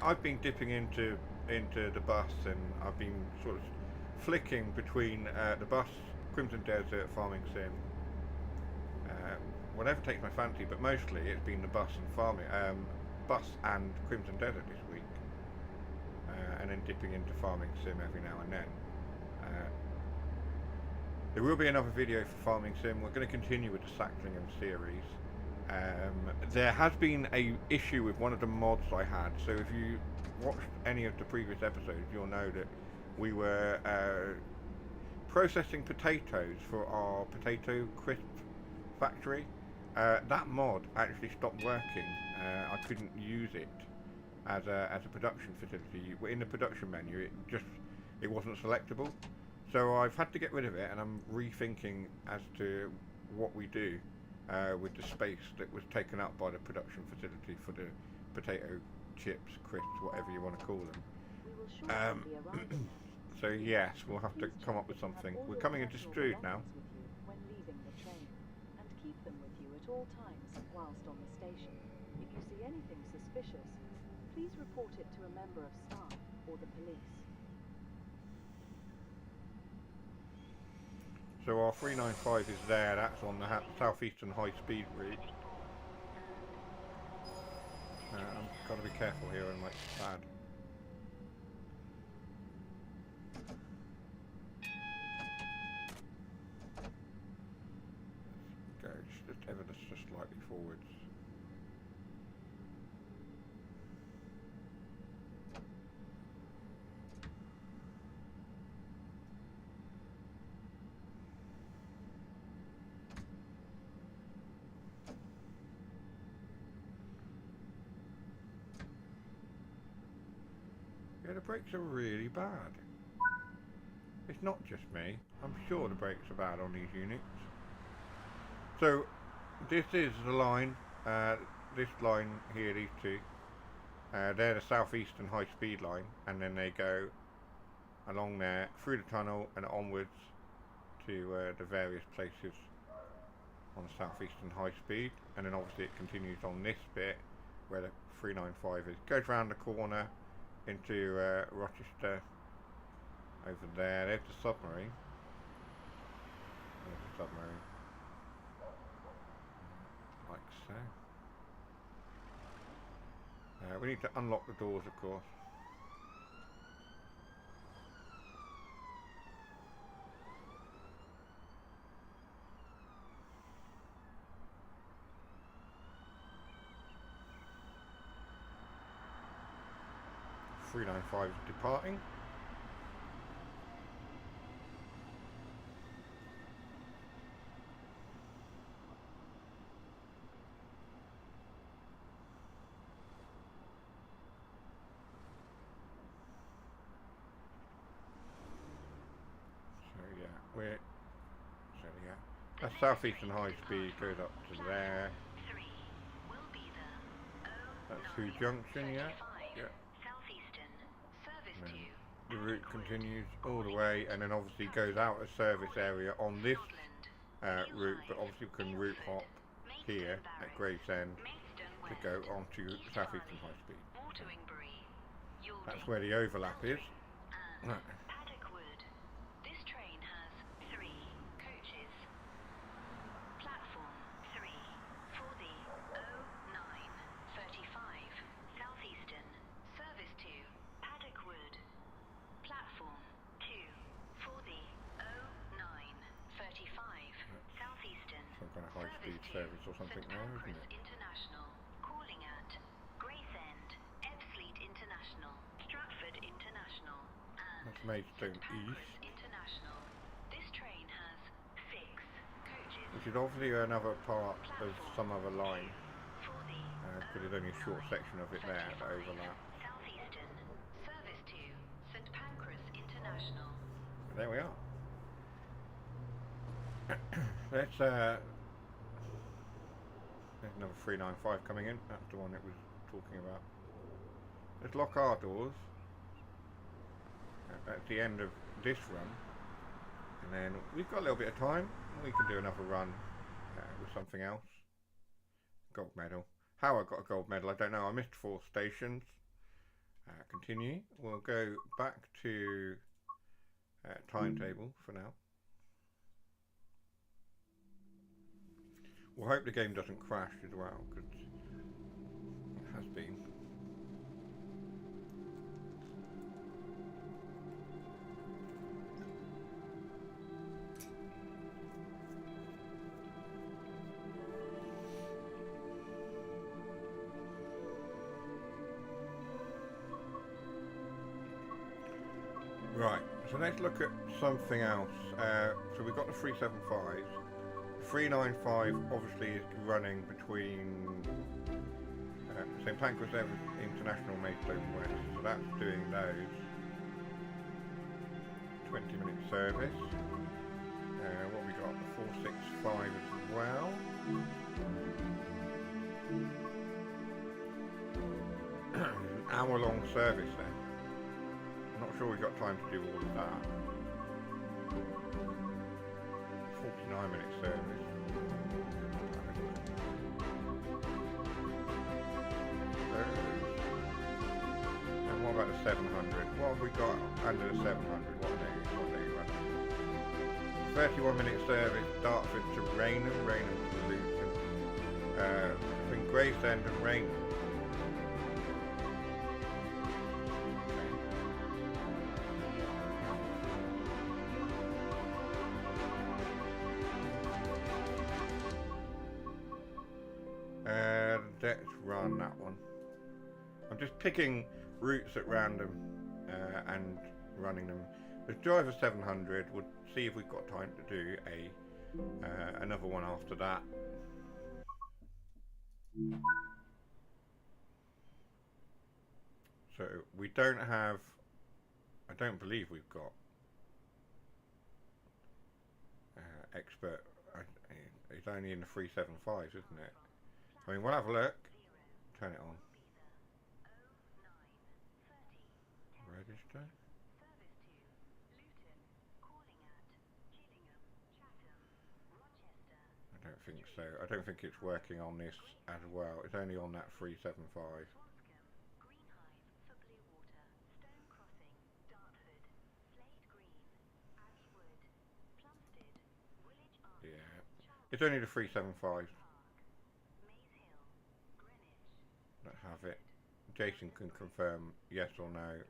I've been dipping into the bus, and I've been sort of flicking between the bus, Crimson Desert, Farming Sim, whatever takes my fancy. But mostly it's been the bus and Crimson Desert this week, and then dipping into Farming Sim every now and then. There will be another video for Farming Sim. We're going to continue with the Sacklingham series. There has been a issue with one of the mods I had. So if you watched any of the previous episodes, you'll know that we were processing potatoes for our potato crisp factory. That mod actually stopped working. I couldn't use it as a production facility. In the production menu, it wasn't selectable. So I've had to get rid of it, and I'm rethinking as to what we do with the space that was taken up by the production facility for the potato chips, crisps, whatever you want to call them. So yes, we'll have to come up with something. We're coming into Strood now. When leaving the train, and keep them with you at all times whilst on the station. If you see anything suspicious, please report it to a member of staff or the police. So our 395 is there, that's on the southeastern high speed route. I've got to be careful here, I'm like bad. Go just ever just slightly forwards. Yeah, the brakes are really bad. It's not just me. I'm sure the brakes are bad on these units. So, this is the line. This line here, these two. They're the southeastern high speed line, and then they go along there, through the tunnel and onwards to the various places on the southeastern high speed. And then obviously it continues on this bit where the 395 is. Goes round the corner into Rochester, over there. There's the submarine. There's the submarine. Like so. We need to unlock the doors, of course. .395 is departing. That southeastern high speed goes up to there. That's Who Junction, yeah. The route continues all the way, and then obviously goes out of service area on this route, but obviously we can route hop here at Gravesend to go onto southeastern high speed. That's where the overlap is. Service or something now, isn't it? International, calling at Gravesend, Ebbsfleet International, Stratford International, and that's Maidstone East. International. This train has 6 coaches. Which is obviously another part of some other line. because there's only a short section of it there that overlaps. Southeastern, service to St Pancras International. There we are. Let's there's another 395 coming in. That's the one it was talking about. Let's lock our doors at the end of this run, and then we've got a little bit of time. We can do another run with something else. Gold medal. How I got a gold medal, I don't know. I missed 4 stations. Continue. We'll go back to timetable for now. We'll hope the game doesn't crash as well, because it has been. Right, so let's look at something else. So we've got the 375s. 395 obviously is running between St Pancras International Maidstone West, so that's doing those. 20-minute service. What we got? The 465 as well. An hour-long service there. I'm not sure we've got time to do all of that. 49-minute service. And what about the 700? What have we got under the 700? What are they running? 31-minute service, Dartford to Rainham to Luton. Between Gravesend and Rainham. Let's run that one. I'm just picking routes at random and running them. The driver 700. We'll see if we've got time to do another one after that. So we don't have. I don't believe we've got expert. It's only in the 375s, isn't it? I mean, we'll have a look. Turn it on. Register. I don't think so. I don't think it's working on this as well. It's only on that 375. Yeah. It's only the 375s. Let's have it. Jason can confirm yes or no.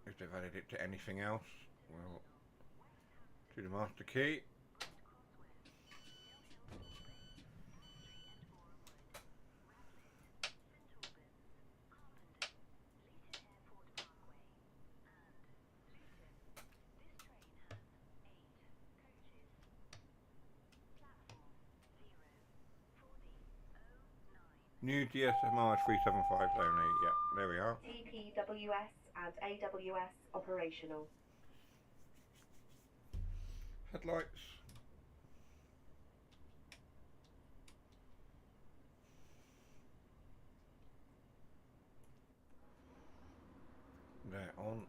If they've added it to anything else, well, to the master key. New DSMR 375s only, yeah, there we are. TPWS and AWS operational. Headlights. They're on.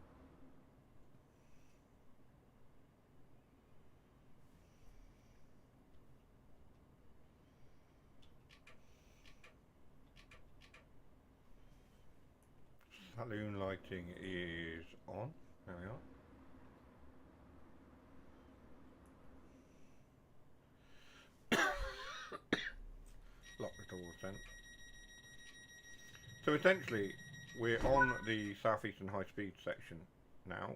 Saloon lighting is on. There we are. Lock the doors then. So essentially, we're on the southeastern high speed section now.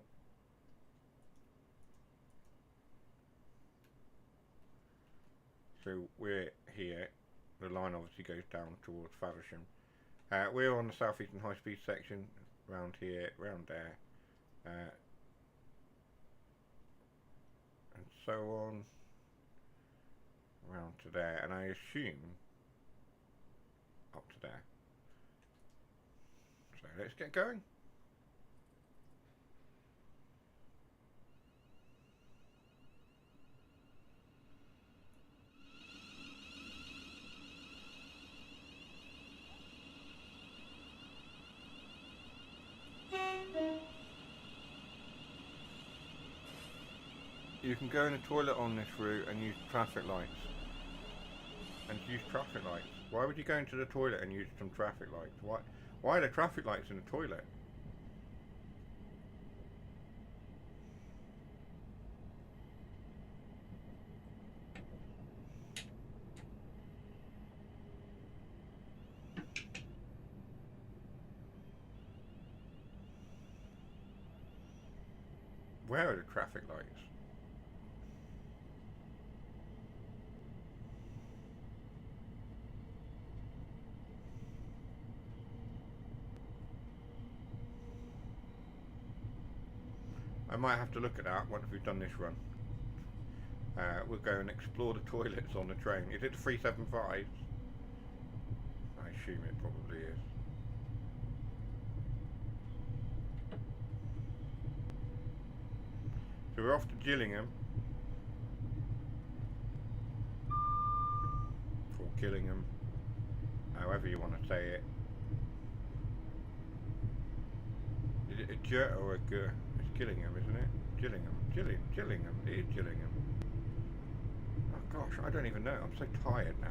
So we're here. The line obviously goes down towards Faversham. We're on the southeastern high speed section, round here, round there, and so on, round to there. And I assume up to there. So let's get going. You can go in the toilet on this route and use traffic lights. Why would you go into the toilet and use some traffic lights? Why are there traffic lights in the toilet? Where are the traffic lights? I might have to look at that once we've done this run. We'll go and explore the toilets on the train. Is it the 375? I assume it probably is. So we're off to Gillingham. Or Gillingham. However you want to say it. Is it a J or a G? It's Gillingham, isn't it? Gillingham. Gillingham. It is Gillingham. Oh gosh, I don't even know. I'm so tired now.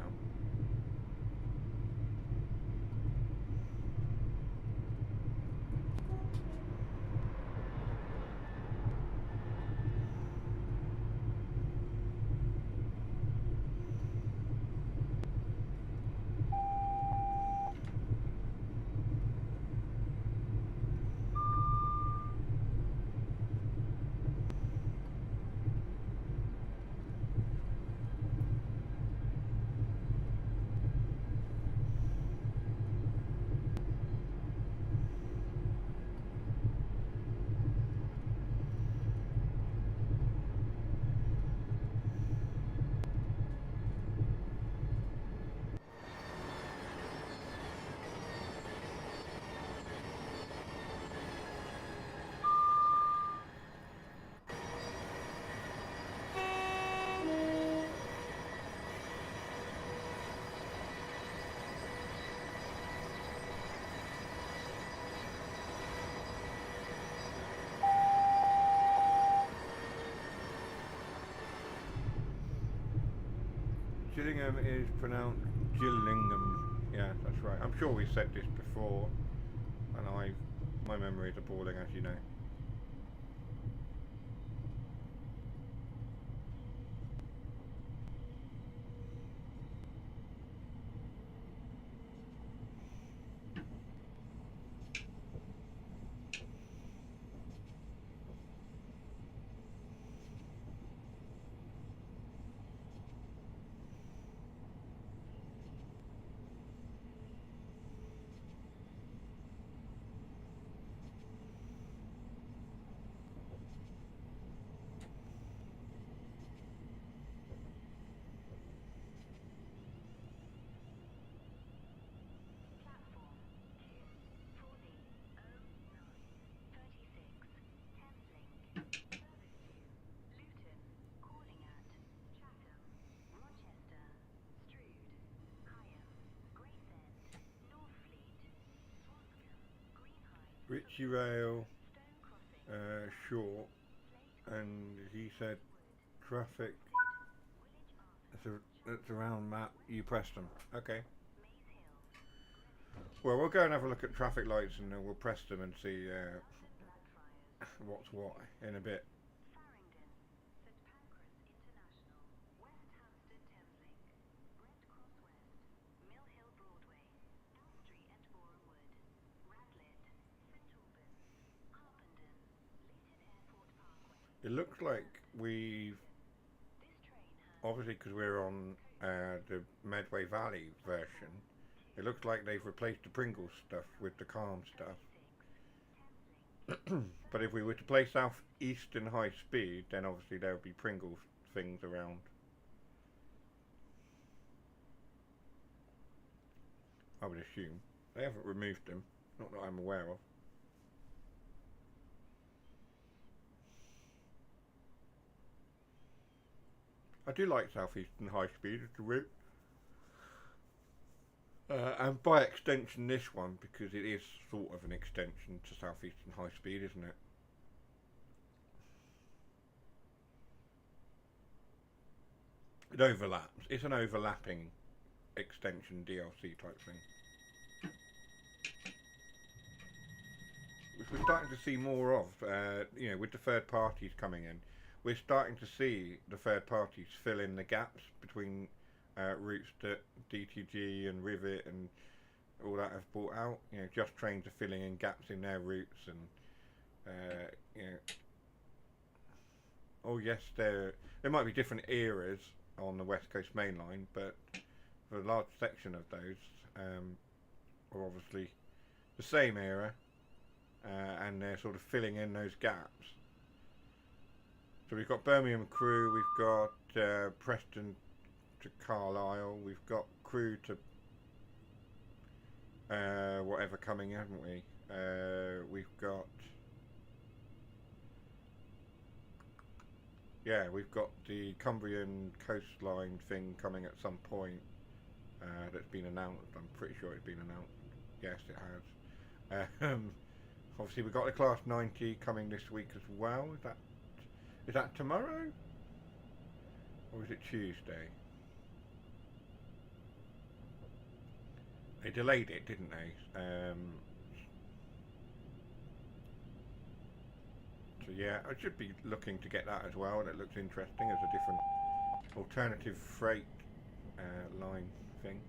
Gillingham is pronounced Gillingham. Yeah, that's right. I'm sure we said this before, and my memory is appalling, as you know. Richie Rail, short, and he said traffic. That's around that. You pressed them. Okay. Well, we'll go and have a look at traffic lights, and then we'll press them and see what's what in a bit. It looks like we've, obviously because we're on the Medway Valley version, it looks like they've replaced the Pringles stuff with the calm stuff. But if we were to play South Eastern High Speed, then obviously there would be Pringles things around. I would assume. They haven't removed them, not that I'm aware of. I do like South Eastern High Speed as a route. And by extension this one, because it is sort of an extension to South Eastern High Speed, isn't it? It overlaps. It's an overlapping extension DLC type thing. Which we're starting to see more of, you know, with the third parties coming in. We're starting to see the third parties fill in the gaps between routes that DTG and Rivet and all that have brought out. You know, Just Trains are filling in gaps in their routes, and you know, oh yes, there might be different eras on the West Coast Main Line, but for a large section of those are obviously the same era, and they're sort of filling in those gaps. So we've got Birmingham Crewe, we've got Preston to Carlisle, we've got Crewe to whatever coming, haven't we? We've got, yeah, we've got the Cumbrian coastline thing coming at some point that's been announced. I'm pretty sure it's been announced. Yes, it has. Obviously we've got the Class 90 coming this week as well. Is that tomorrow? Or is it Tuesday? They delayed it, didn't they? So yeah, I should be looking to get that as well. That looks interesting as a different alternative freight line thing.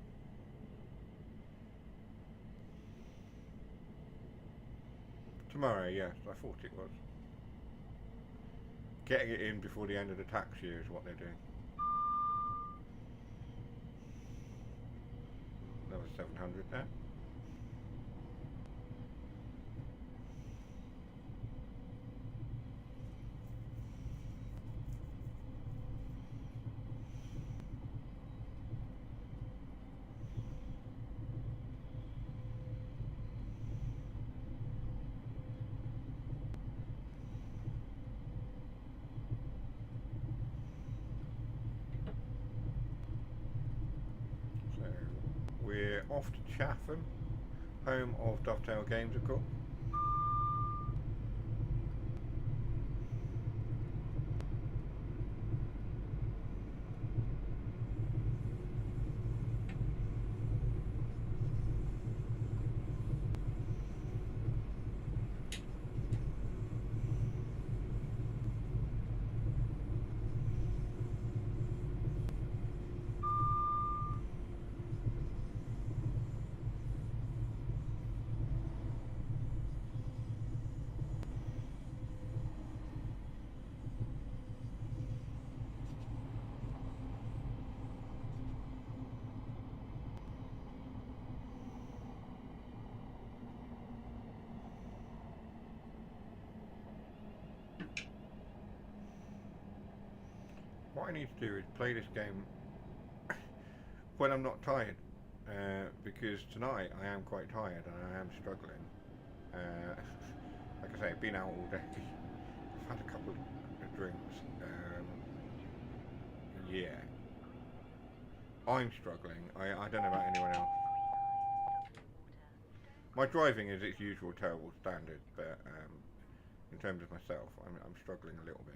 Tomorrow, yes, I thought it was. Getting it in before the end of the tax year is what they're doing. Another 700 there. We're off to Chatham, home of Dovetail Games, of course. What I need to do is play this game when I'm not tired, because tonight I am quite tired and I am struggling. Like I say, I've been out all day. I've had a couple of drinks. Yeah, I'm struggling. I don't know about anyone else. My driving is its usual terrible standard, but in terms of myself, I'm struggling a little bit.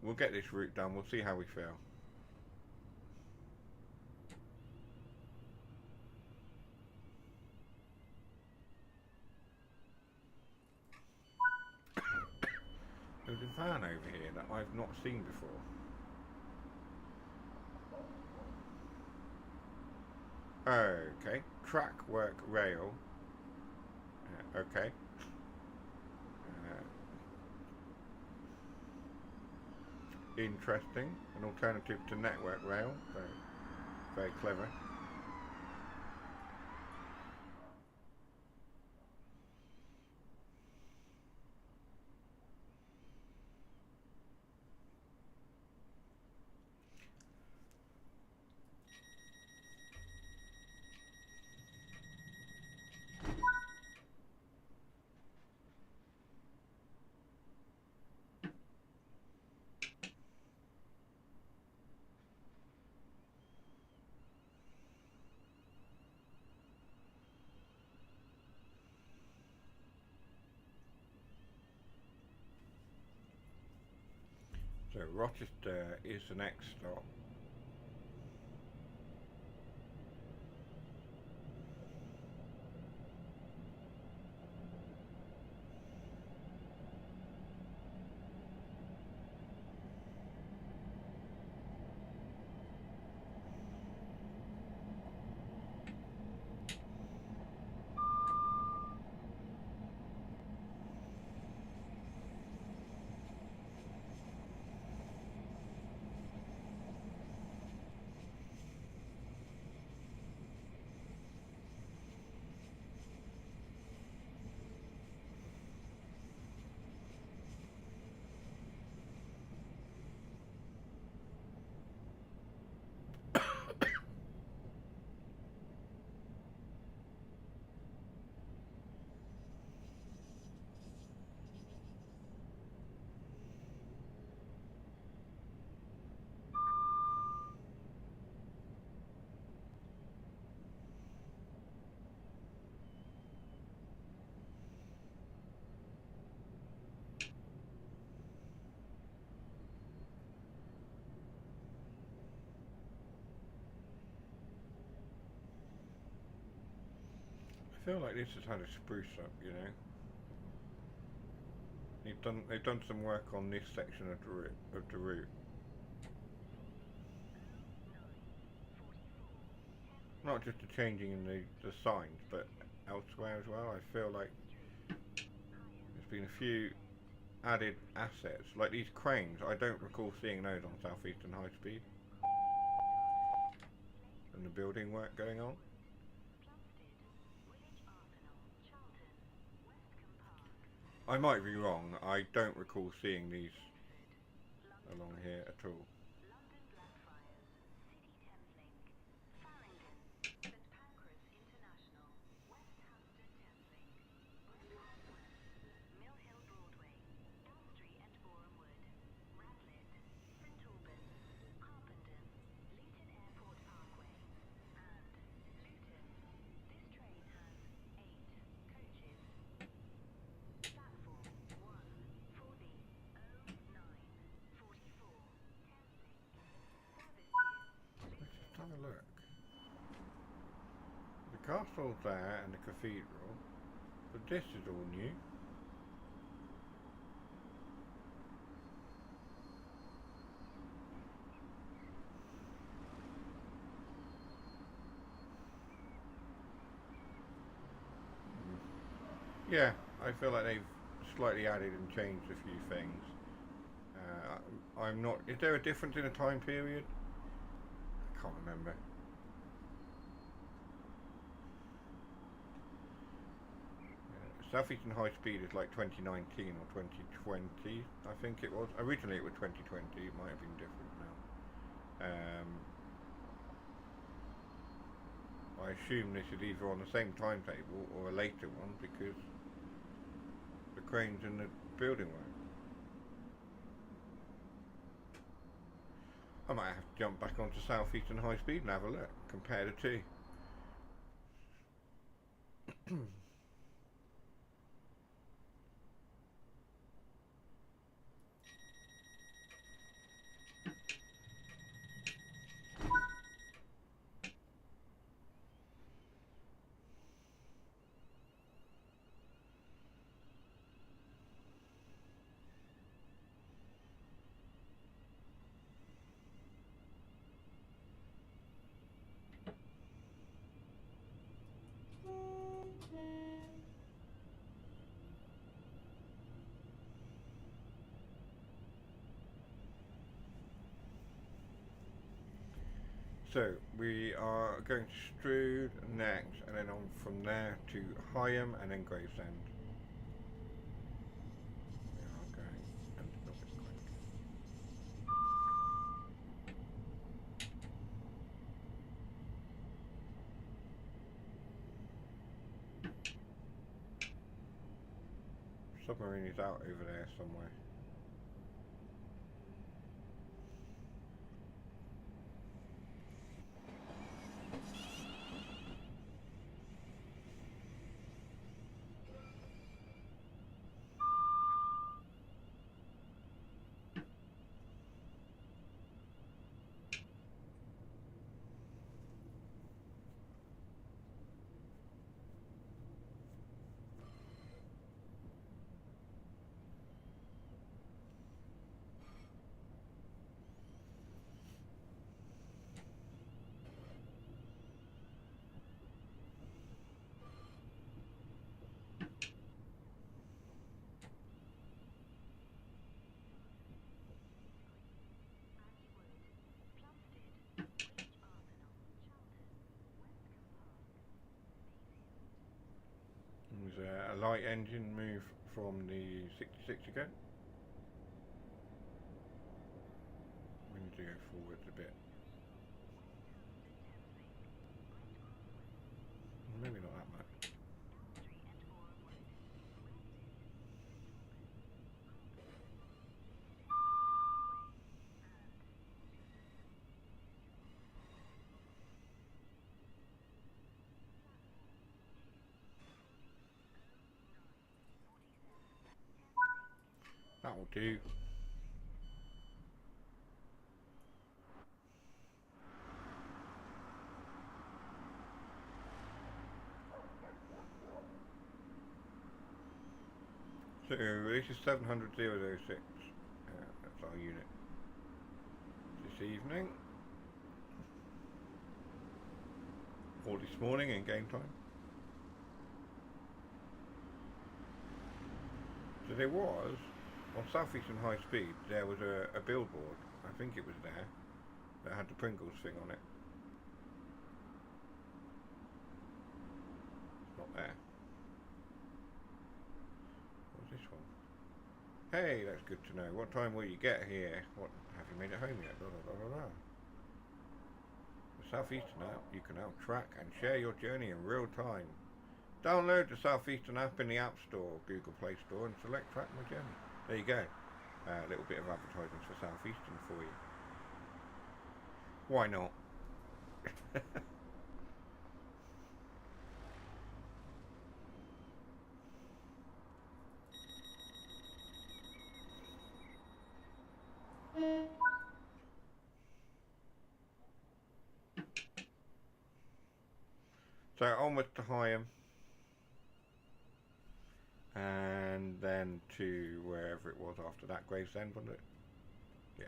We'll get this route done, we'll see how we feel. There's a van over here that I've not seen before. Okay, track work rail. Okay. Interesting. An alternative to network rail. Very, very clever. Rochester is the next stop. I feel like this has had a spruce up, you know. They've done some work on this section of the route. Not just the changing in the signs, but elsewhere as well. I feel like there's been a few added assets, like these cranes. I don't recall seeing those on Southeastern High Speed. And the building work going on. I might be wrong, I don't recall seeing these along here at all. Have a look. The castle's there and the cathedral, but this is all new. Yeah, I feel like they've slightly added and changed a few things. I'm not. Is there a difference in a time period? I can't remember. Southeastern High Speed is like 2019 or 2020, I think it was. Originally it was 2020, it might have been different now. I assume this is either on the same timetable or a later one because the cranes and the building work. I might have to jump back onto Southeastern High Speed and have a look, compare the two. So we are going to Strood next, and then on from there to Higham, and then Gravesend. We are going a little bit quick. Submarine is out over there somewhere. a light engine move from the 66 again. We need to go forwards a bit. Maybe not that much. That'll do. So this is 700,006. That's our unit this evening, or this morning in game time. So there was, on Southeastern High Speed, there was a billboard, I think it was there, that had the Pringles thing on it. It's not there. What's this one? Hey, that's good to know. What time will you get here? What, have you made it home yet? Blah, blah, blah, blah, blah. The Southeastern app, you can now track and share your journey in real time. Download the Southeastern app in the App Store, Google Play Store, and select Track My Journey. There you go. A little bit of advertising for Southeastern for you. Why not? So onwards to Higham, and then to wherever it was after that, Gravesend, wasn't it? Yeah.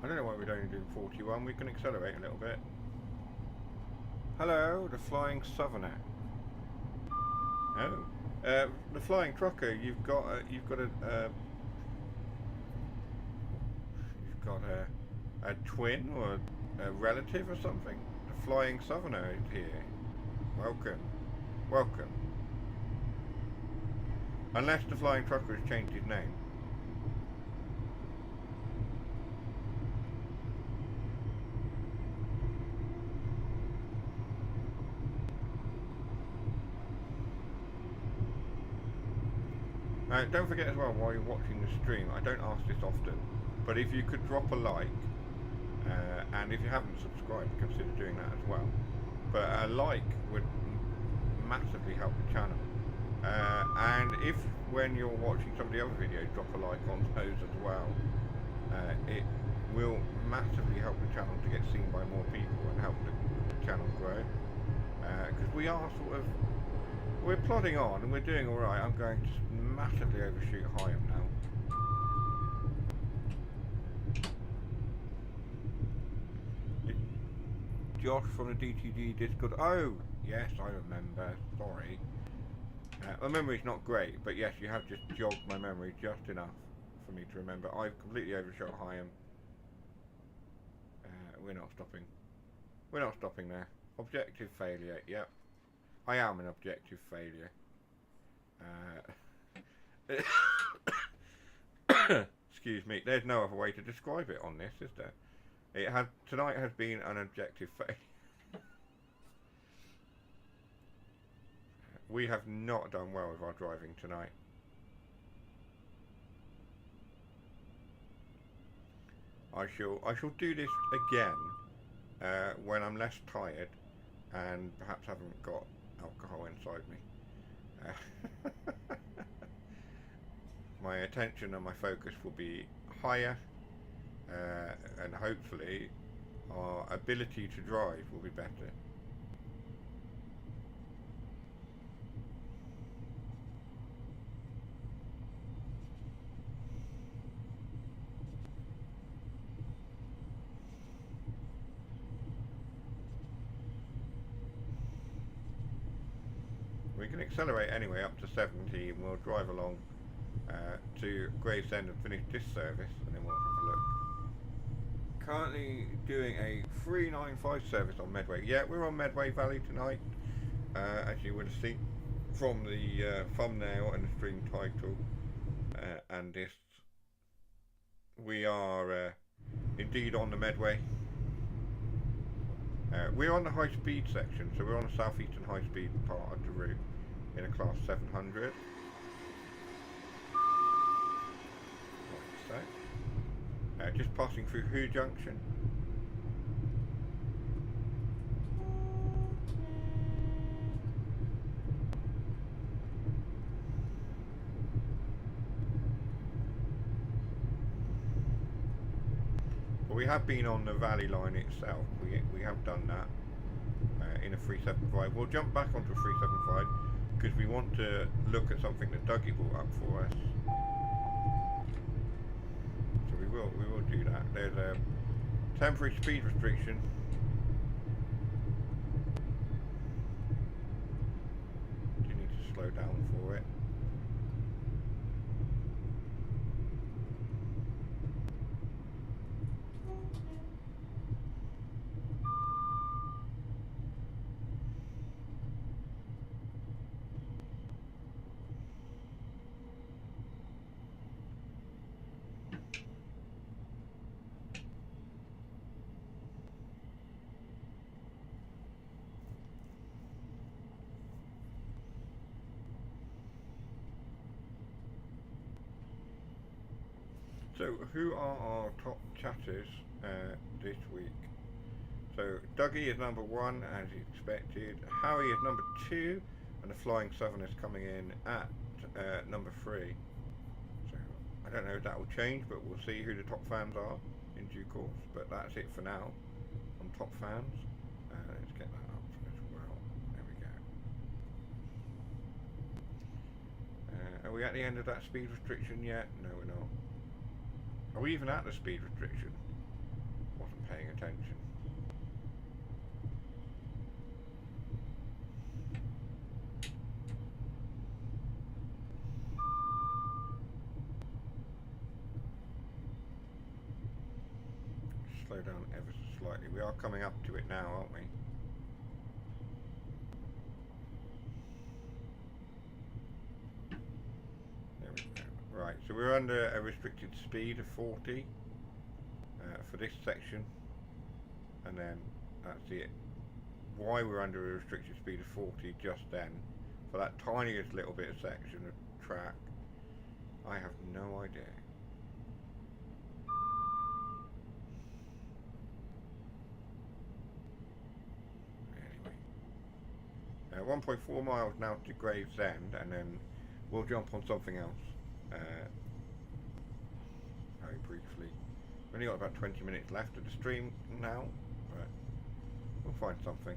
I don't know why we'd only do 41, we can accelerate a little bit. Hello, the Flying Southerner. Oh, the Flying Trucker, you've got a twin or a relative or something? The Flying Southerner is here. Welcome. Welcome. Unless the Flying Trucker has changed his name. Don't forget as well, while you're watching the stream, I don't ask this often, but if you could drop a like, and if you haven't subscribed, consider doing that as well. But a like would massively help the channel. And if, when you're watching some of the other videos, drop a like on those as well, it will massively help the channel to get seen by more people and help the channel grow. Because we are we're plodding on and we're doing alright. I'm going to massively overshoot Hyam now. Josh from the DTG Discord. Oh, yes, I remember. Sorry. My memory's not great, but yes, you have just jogged my memory just enough for me to remember. I've completely overshot Hyam. We're not stopping. We're not stopping there. Objective failure, yep. I am an objective failure. Excuse me, there's no other way to describe it on this, is there? Tonight has been an objective failure. We have not done well with our driving tonight. I shall do this again when I'm less tired and perhaps haven't got alcohol inside me. My attention and my focus will be higher, and hopefully our ability to drive will be better. We can accelerate anyway up to 70 and we'll drive along to Gravesend and finish this service and then we'll have a look. Currently doing a 395 service on Medway. Yeah, we're on Medway Valley tonight, as you would have seen from the thumbnail and the stream title and this. We are indeed on the Medway. We're on the high speed section, so we're on the southeastern high speed part of the route in a class 700. Just passing through Who Junction. But we have been on the Valley Line itself. We have done that in a 375. We'll jump back onto a 375 because we want to look at something that Dougie brought up for us. So we will do that. There's a temporary speed restriction. You need to slow down for it. So, who are our top chatters this week? So, Dougie is number 1 as expected, Harry is number 2, and the Flying Southerners coming in at number 3. So, I don't know if that will change, but we'll see who the top fans are in due course. But that's it for now on top fans. Let's get that up as well. There we go. Are we at the end of that speed restriction yet? No, we're not. Are we even at the speed restriction? Wasn't paying attention. Slow down ever so slightly. We are coming up to it now, aren't we? There we go. Right, so we're under a restricted speed of 40 for this section, and then that's it. Why we're under a restricted speed of 40 just then, for that tiniest little bit of section of track, I have no idea. Anyway. 1.4 miles now to Gravesend, and then we'll jump on something else. Very briefly. We've only got about 20 minutes left of the stream now, but we'll find something.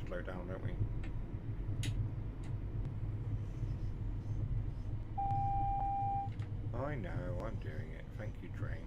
Slow down, don't we? I know, I'm doing it. Thank you, train.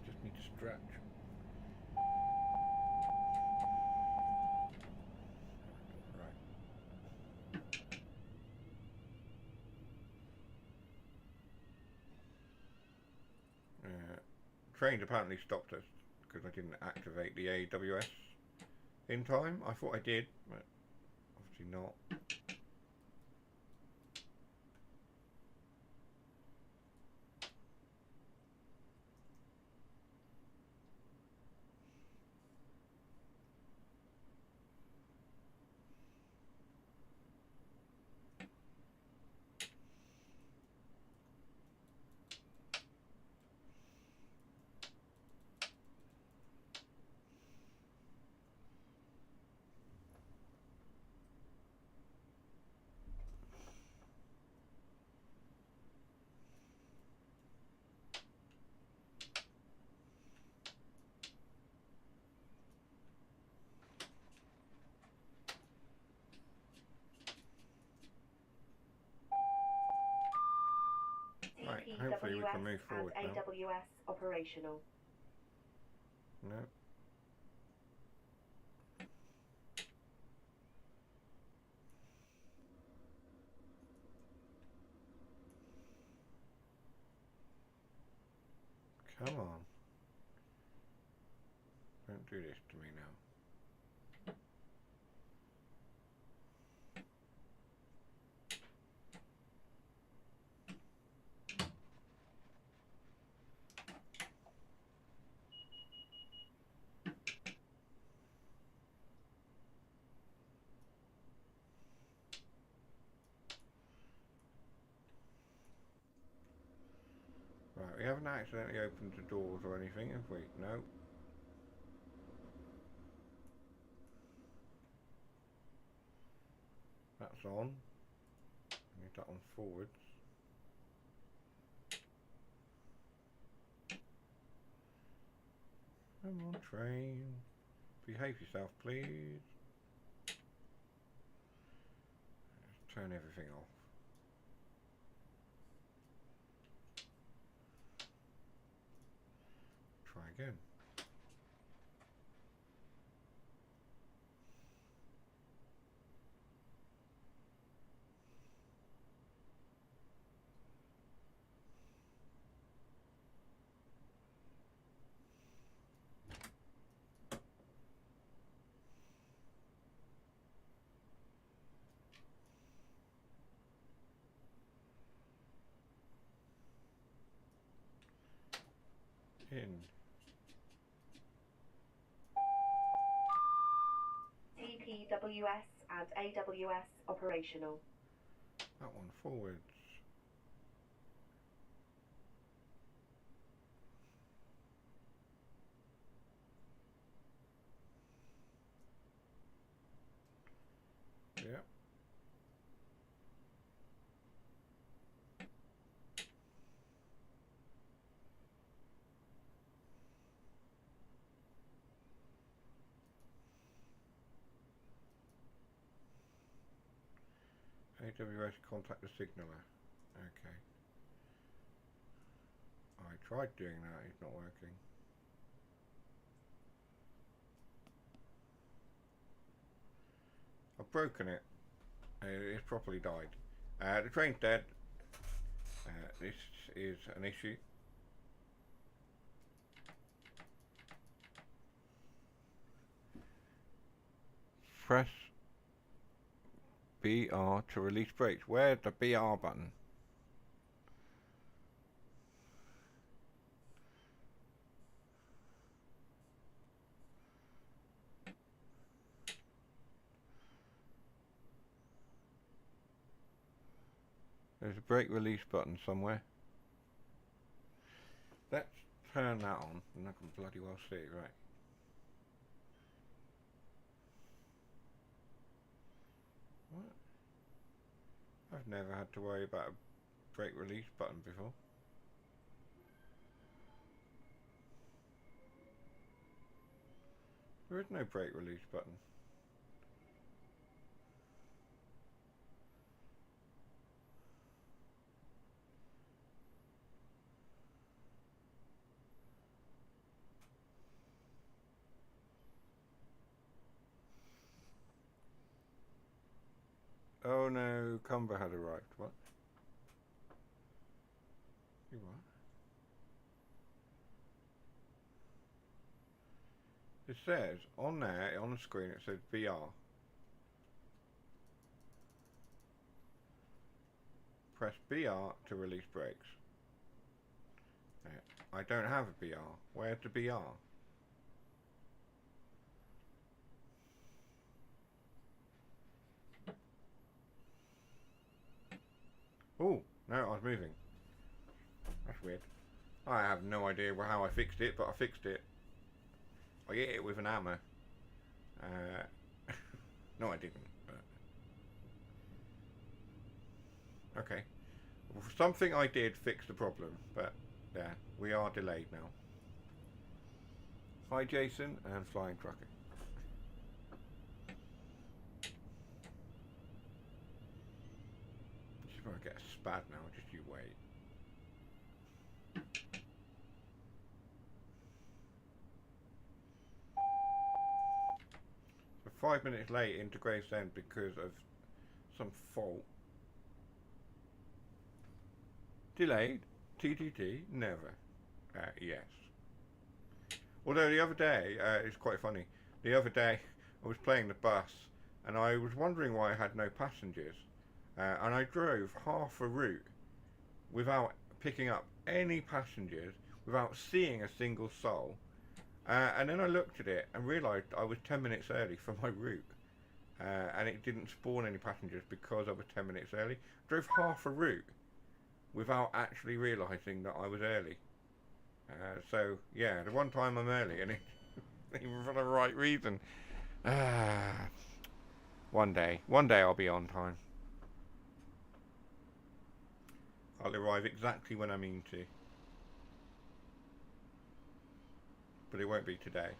Just need to stretch. Train apparently stopped us because I didn't activate the AWS in time. I thought I did, but obviously not. Right, hopefully we can move forward and now. AWS operational. No. Come on. Don't do this to me now. Right, we haven't accidentally opened the doors or anything, have we? No. That's on. Need that on forwards. Come on, train. Behave yourself, please. Just turn everything off. Try again. In. AWS and AWS operational. That one forwards. Yep. AWS contact the signaler. Okay. I tried doing that, it's not working. I've broken it. It's properly died. The train's dead. This is an issue. Press BR to release brakes. Where's the BR button? There's a brake release button somewhere. Let's turn that on, and I can bloody well see it, right? What? I've never had to worry about a brake release button before. There is no brake release button. Oh no, Cumber had arrived. What? You what? It says, on there, on the screen, it says BR. Press BR to release brakes. I don't have a BR. Where's the BR? Oh, no, I was moving. That's weird. I have no idea how I fixed it, but I fixed it. I hit it with an hammer. No, I didn't. But okay. Something I did fix the problem, but yeah, we are delayed now. Hi, Jason, and Flying Trucker. Just want to get a spad now, just you wait. So 5 minutes late into Gravesend because of some fault. Delayed? TTT? Never. Yes. Although the other day, it's quite funny. The other day, I was playing the bus, and I was wondering why I had no passengers. And I drove half a route without picking up any passengers, without seeing a single soul. And then I looked at it and realised I was 10 minutes early for my route. And it didn't spawn any passengers because I was 10 minutes early. I drove half a route without actually realising that I was early. So, yeah, the one time I'm early, and even for the right reason. One day I'll be on time. I'll arrive exactly when I mean to. But it won't be today.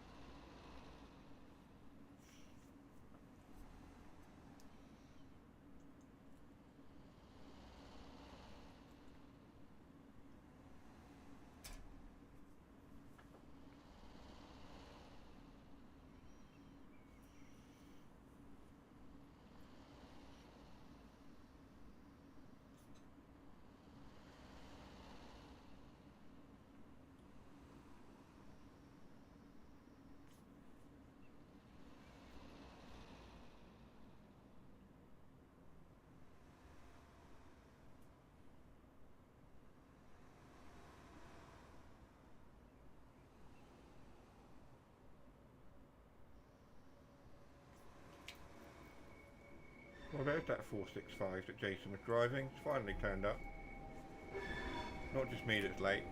Well, there's that 465 that Jason was driving. It's finally turned up. Not just me that's late.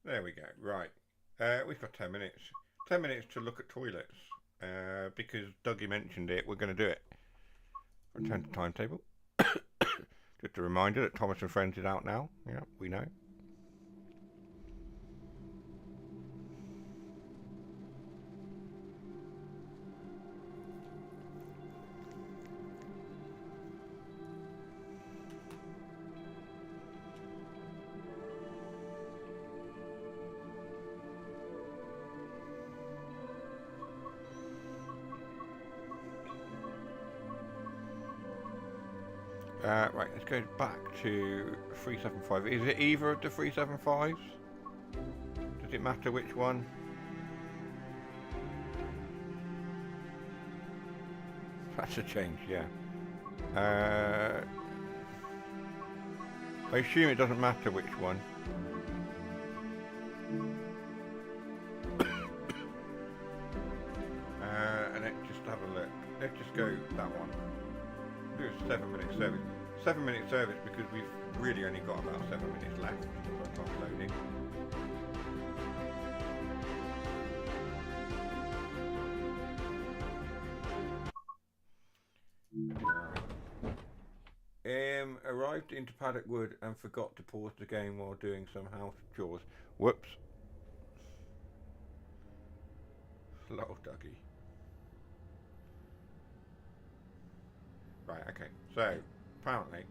There we go. Right. We've got 10 minutes. 10 minutes to look at toilets. Because Dougie mentioned it, we're going to do it. Return to timetable. Just a reminder that Thomas and Friends is out now. Yeah, we know. Right, let's go back to 375. Is it either of the 375s? Does it matter which one? That's a change, yeah. I assume it doesn't matter which one. And let's just have a look. Let's just go that one. Do a 7-minute service. 7-minute service because we've really only got about 7 minutes left for loading. Arrived into Paddock Wood and forgot to pause the game while doing some house chores. Whoops. Little Dougie. Right, okay. So, apparently...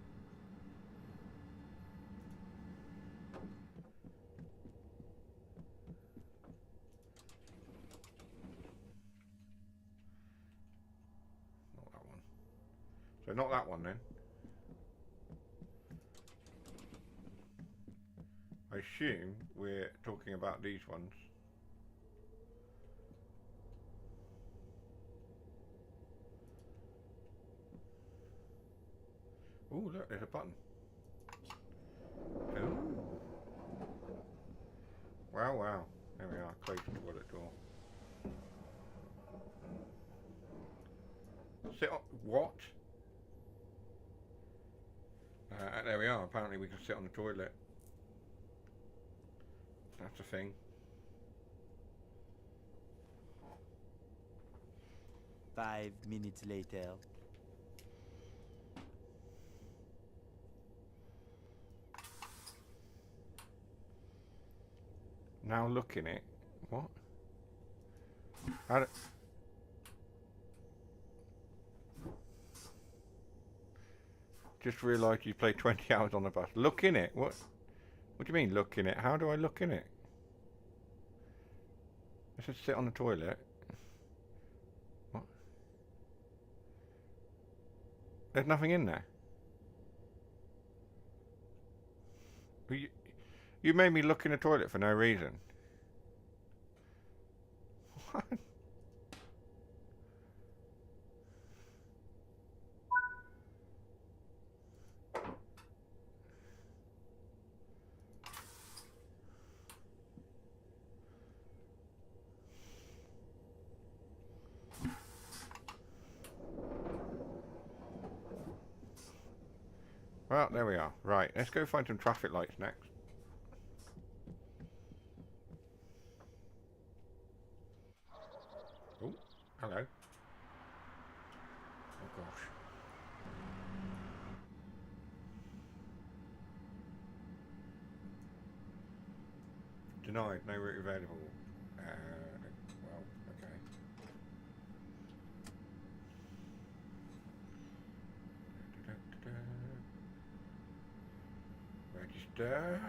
Not that one. So, not that one then. I assume we're talking about these ones. Oh, look, there's a button. Ooh. Wow, wow. There we are, close the toilet door. Sit on... What? There we are, apparently we can sit on the toilet. That's a thing. Five minutes later. Now looking at what? How do... Just realised you played 20 hours on the bus. Look in it. What? What do you mean look in it? How do I look in it? I said sit on the toilet. What? There's nothing in there. You made me look in the toilet for no reason. What? Well, there we are. Right, let's go find some traffic lights next. Oh, hello. Oh gosh. Denied, no route available. Well, okay. Register.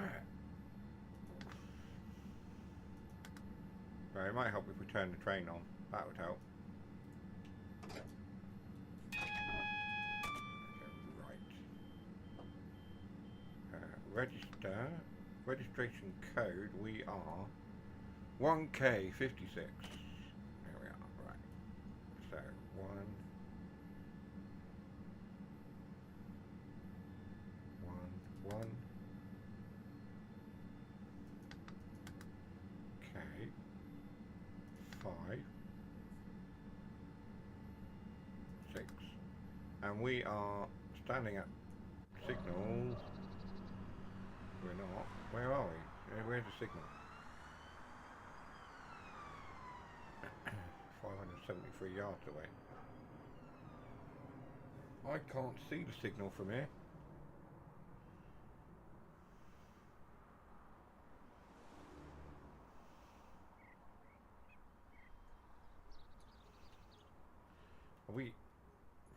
Right, it might help if we turn the train on. That would help. Right. Register. Registration code. We are 1K56. There we are. Right. So 1 1 1 And we are standing at signal. We're not. Where are we? Where's the signal? 573 yards away. I can't see the signal from here. Are we...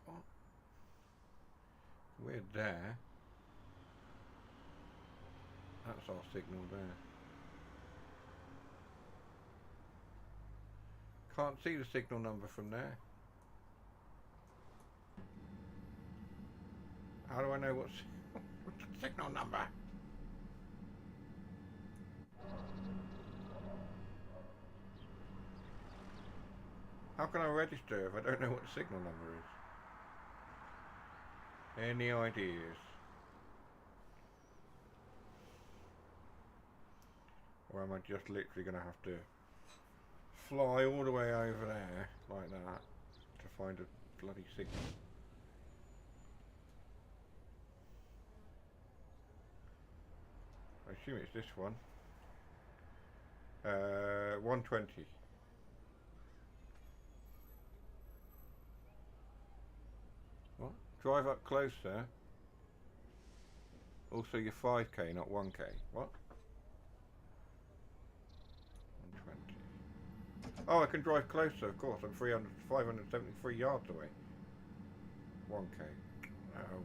What? We're there. That's our signal there. Can't see the signal number from there. How do I know what's the signal number? How can I register if I don't know what the signal number is? Any ideas? Or am I just literally going to have to fly all the way over there like that to find a bloody signal? I assume it's this one. 120. What? Drive up closer. Also your 5k, not 1k. What? 120. Oh, I can drive closer, of course. I'm 573 yards away. 1k. Oh.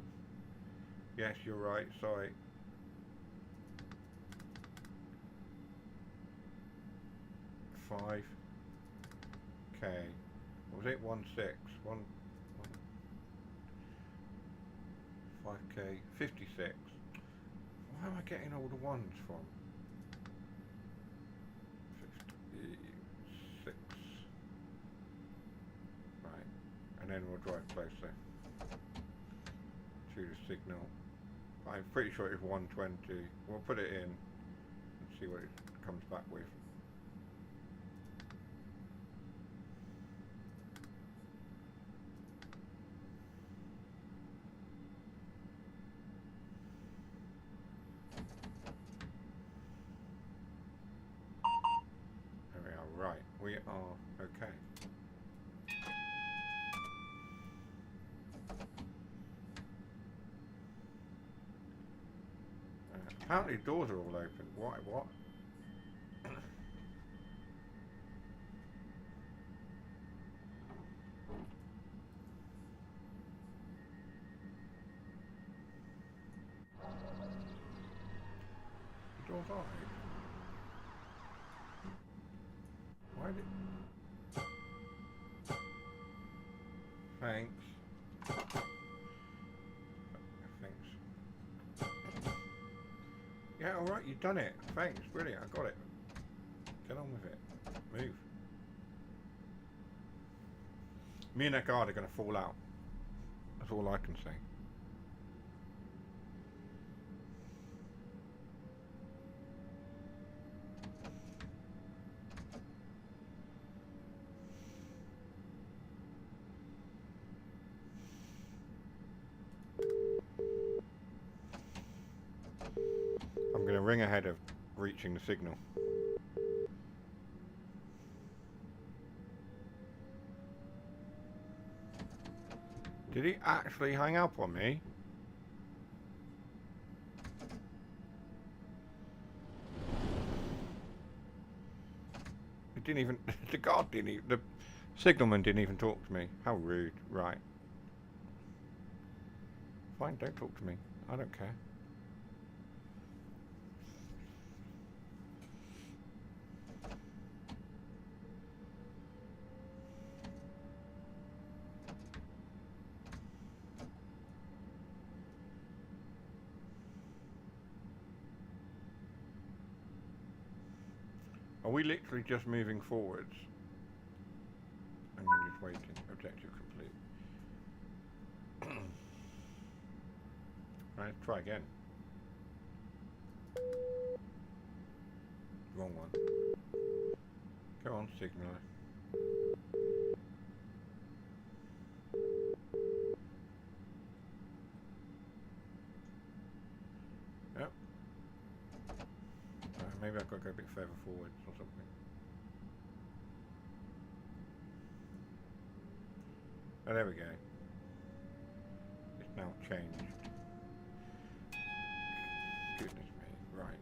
Yes, you're right. Sorry. 5k. What was it? 1 5k. 56. Why am I getting all the ones from? 56. Right. And then we'll drive closer to the signal. I'm pretty sure it's 120. We'll put it in and see what it comes back with. Right, we are okay. Apparently doors are all open. Why? What? The doors are open. Why did... Thanks. Thanks. Yeah, alright, you've done it. Thanks, brilliant, I got it. Get on with it. Move. Me and that guard are going to fall out. That's all I can say. I'm going to ring ahead of reaching the signal. Did he actually hang up on me? It didn't even... The guard didn't even... The signalman didn't even talk to me. How rude. Right. Fine, don't talk to me. I don't care. Are we literally just moving forwards? And then just waiting. Objective complete. Right, let's try again. Wrong one. Go on, signaler. Yep. Maybe I've got to go a bit further forwards or something. Oh, there we go. It's now changed. Goodness me. Right.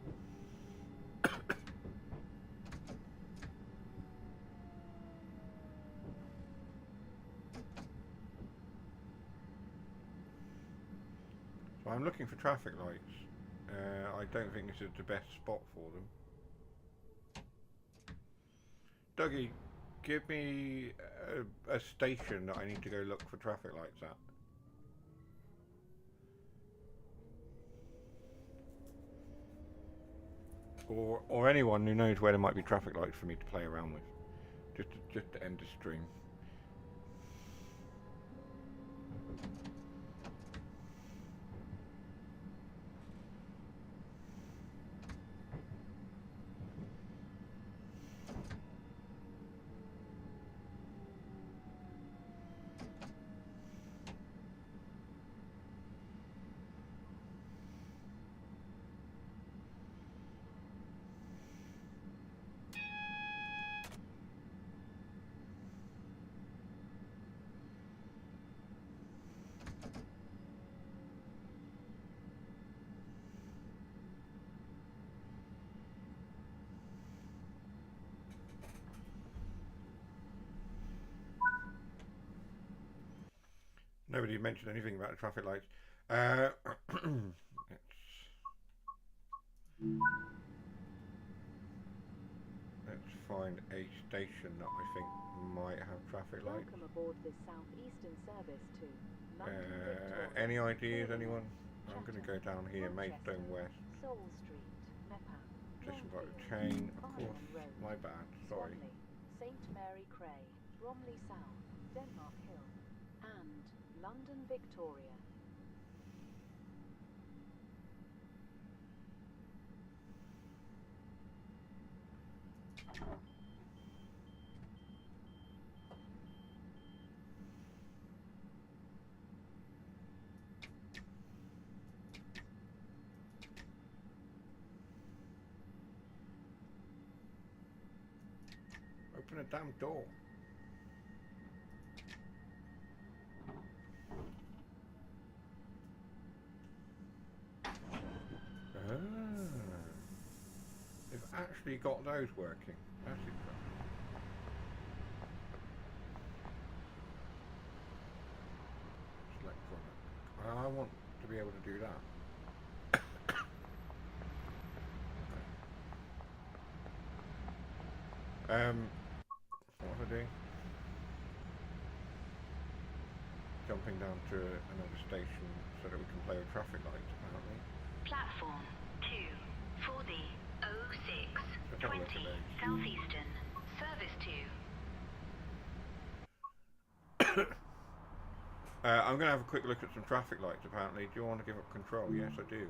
So I'm looking for traffic lights. I don't think this is the best spot for them. Dougie, give me a station that I need to go look for traffic lights at. Or anyone who knows where there might be traffic lights for me to play around with. Just to end the stream. Nobody mentioned anything about the traffic lights. Let's find a station that I think might have traffic lights. Welcome aboard this southeastern service to London Victoria, Any ideas, Croydon, anyone? I'm going to go down here, Manchester, Maidstone West. Soul Street, Mepham, Just got a Longfield, chain, of Iron course. Road, My bad, sorry. Swanley, St Mary Cray, Bromley South, Denmark Hill, and London Victoria. Open a damn door. They've actually got those working. That's interesting. Select product. I want to be able to do that. What was I doing? Jumping down to another station so that we can play with traffic lights, apparently. Platform 2 for the 0620 Let's have a look at those. Southeastern. Service to. I'm going to have a quick look at some traffic lights, apparently. Do you want to give up control? Yes, I do.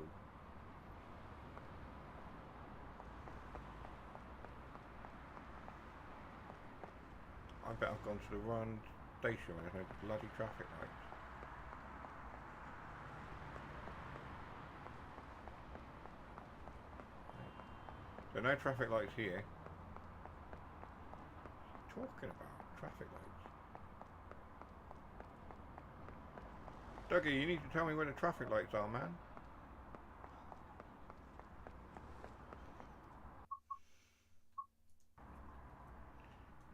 I bet I've gone to the wrong station where there's no bloody traffic lights. So no traffic lights here. What's he talking about? Traffic lights. Dougie, you need to tell me where the traffic lights are, man.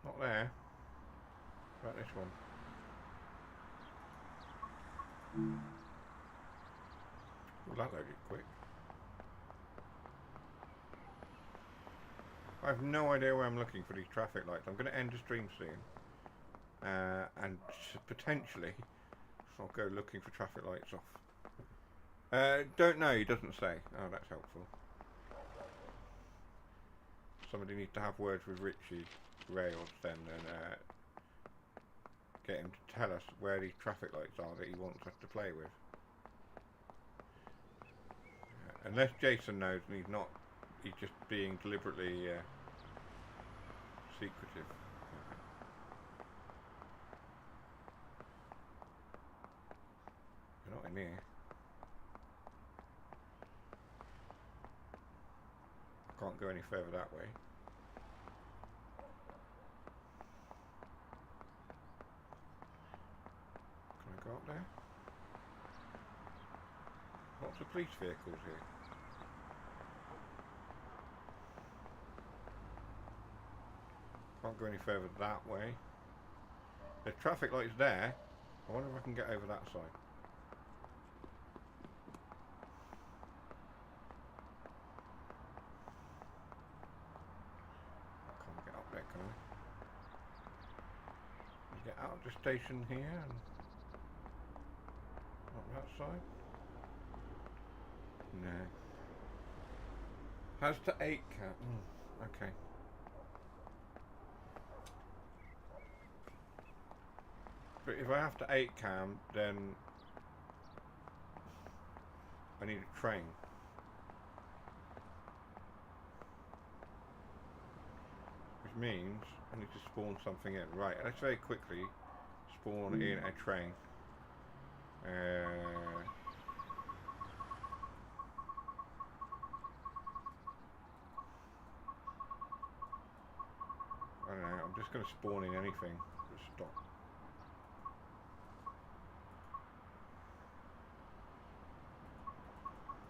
Not there. About this one. Well, that loaded quick. I have no idea where I'm looking for these traffic lights. I'm going to end the stream soon. And potentially, I'll go looking for traffic lights off. Don't know, he doesn't say. Oh, that's helpful. Somebody needs to have words with Richie Rails then and get him to tell us where these traffic lights are that he wants us to play with. Unless Jason knows and he's just being deliberately secretive. You're not in here. go any further that way. Can I go up there? Lots of police vehicles here. Can't go any further that way. There's traffic lights there. I wonder if I can get over that side. Can't get up there, can I? Can I get out of the station here and up that side? No. Has to 8 cat. Okay. But if I have to 8 cam, then I need a train. Which means I need to spawn something in. Right, let's very quickly spawn in a train. I don't know, I'm just going to spawn in anything. Just stop.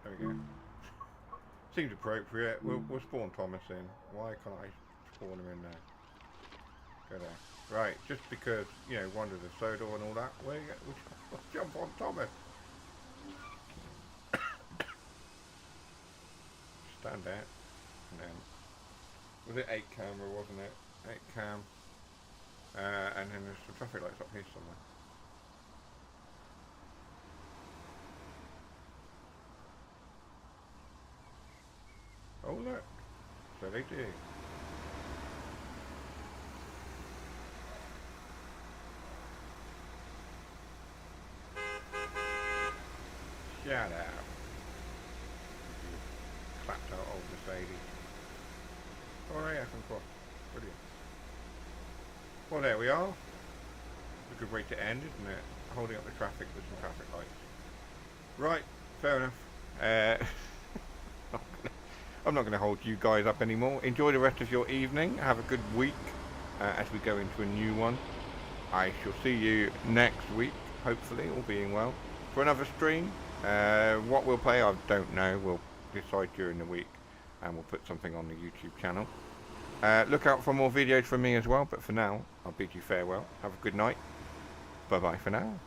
There we go. Seems appropriate. We'll spawn Thomas in. Why can't I spawn him in there? Go there. Right, just because, you know, wanted a soda and all that. We'll jump on Thomas. Stand there. And then, was it 8 camera, wasn't it? 8 cam. And then there's some traffic lights up here somewhere. Oh look, so they do. Shut up. Clapped out old Mercedes. Alright, I can cross. Brilliant. Well, there we are. A good way to end, isn't it? Holding up the traffic with some traffic lights. Right, fair enough. I'm not going to hold you guys up anymore. Enjoy the rest of your evening. Have a good week as we go into a new one. I shall see you next week, hopefully, all being well, for another stream. What we'll play, I don't know. We'll decide during the week and we'll put something on the YouTube channel. Look out for more videos from me as well, but for now, I'll bid you farewell. Have a good night. Bye-bye for now.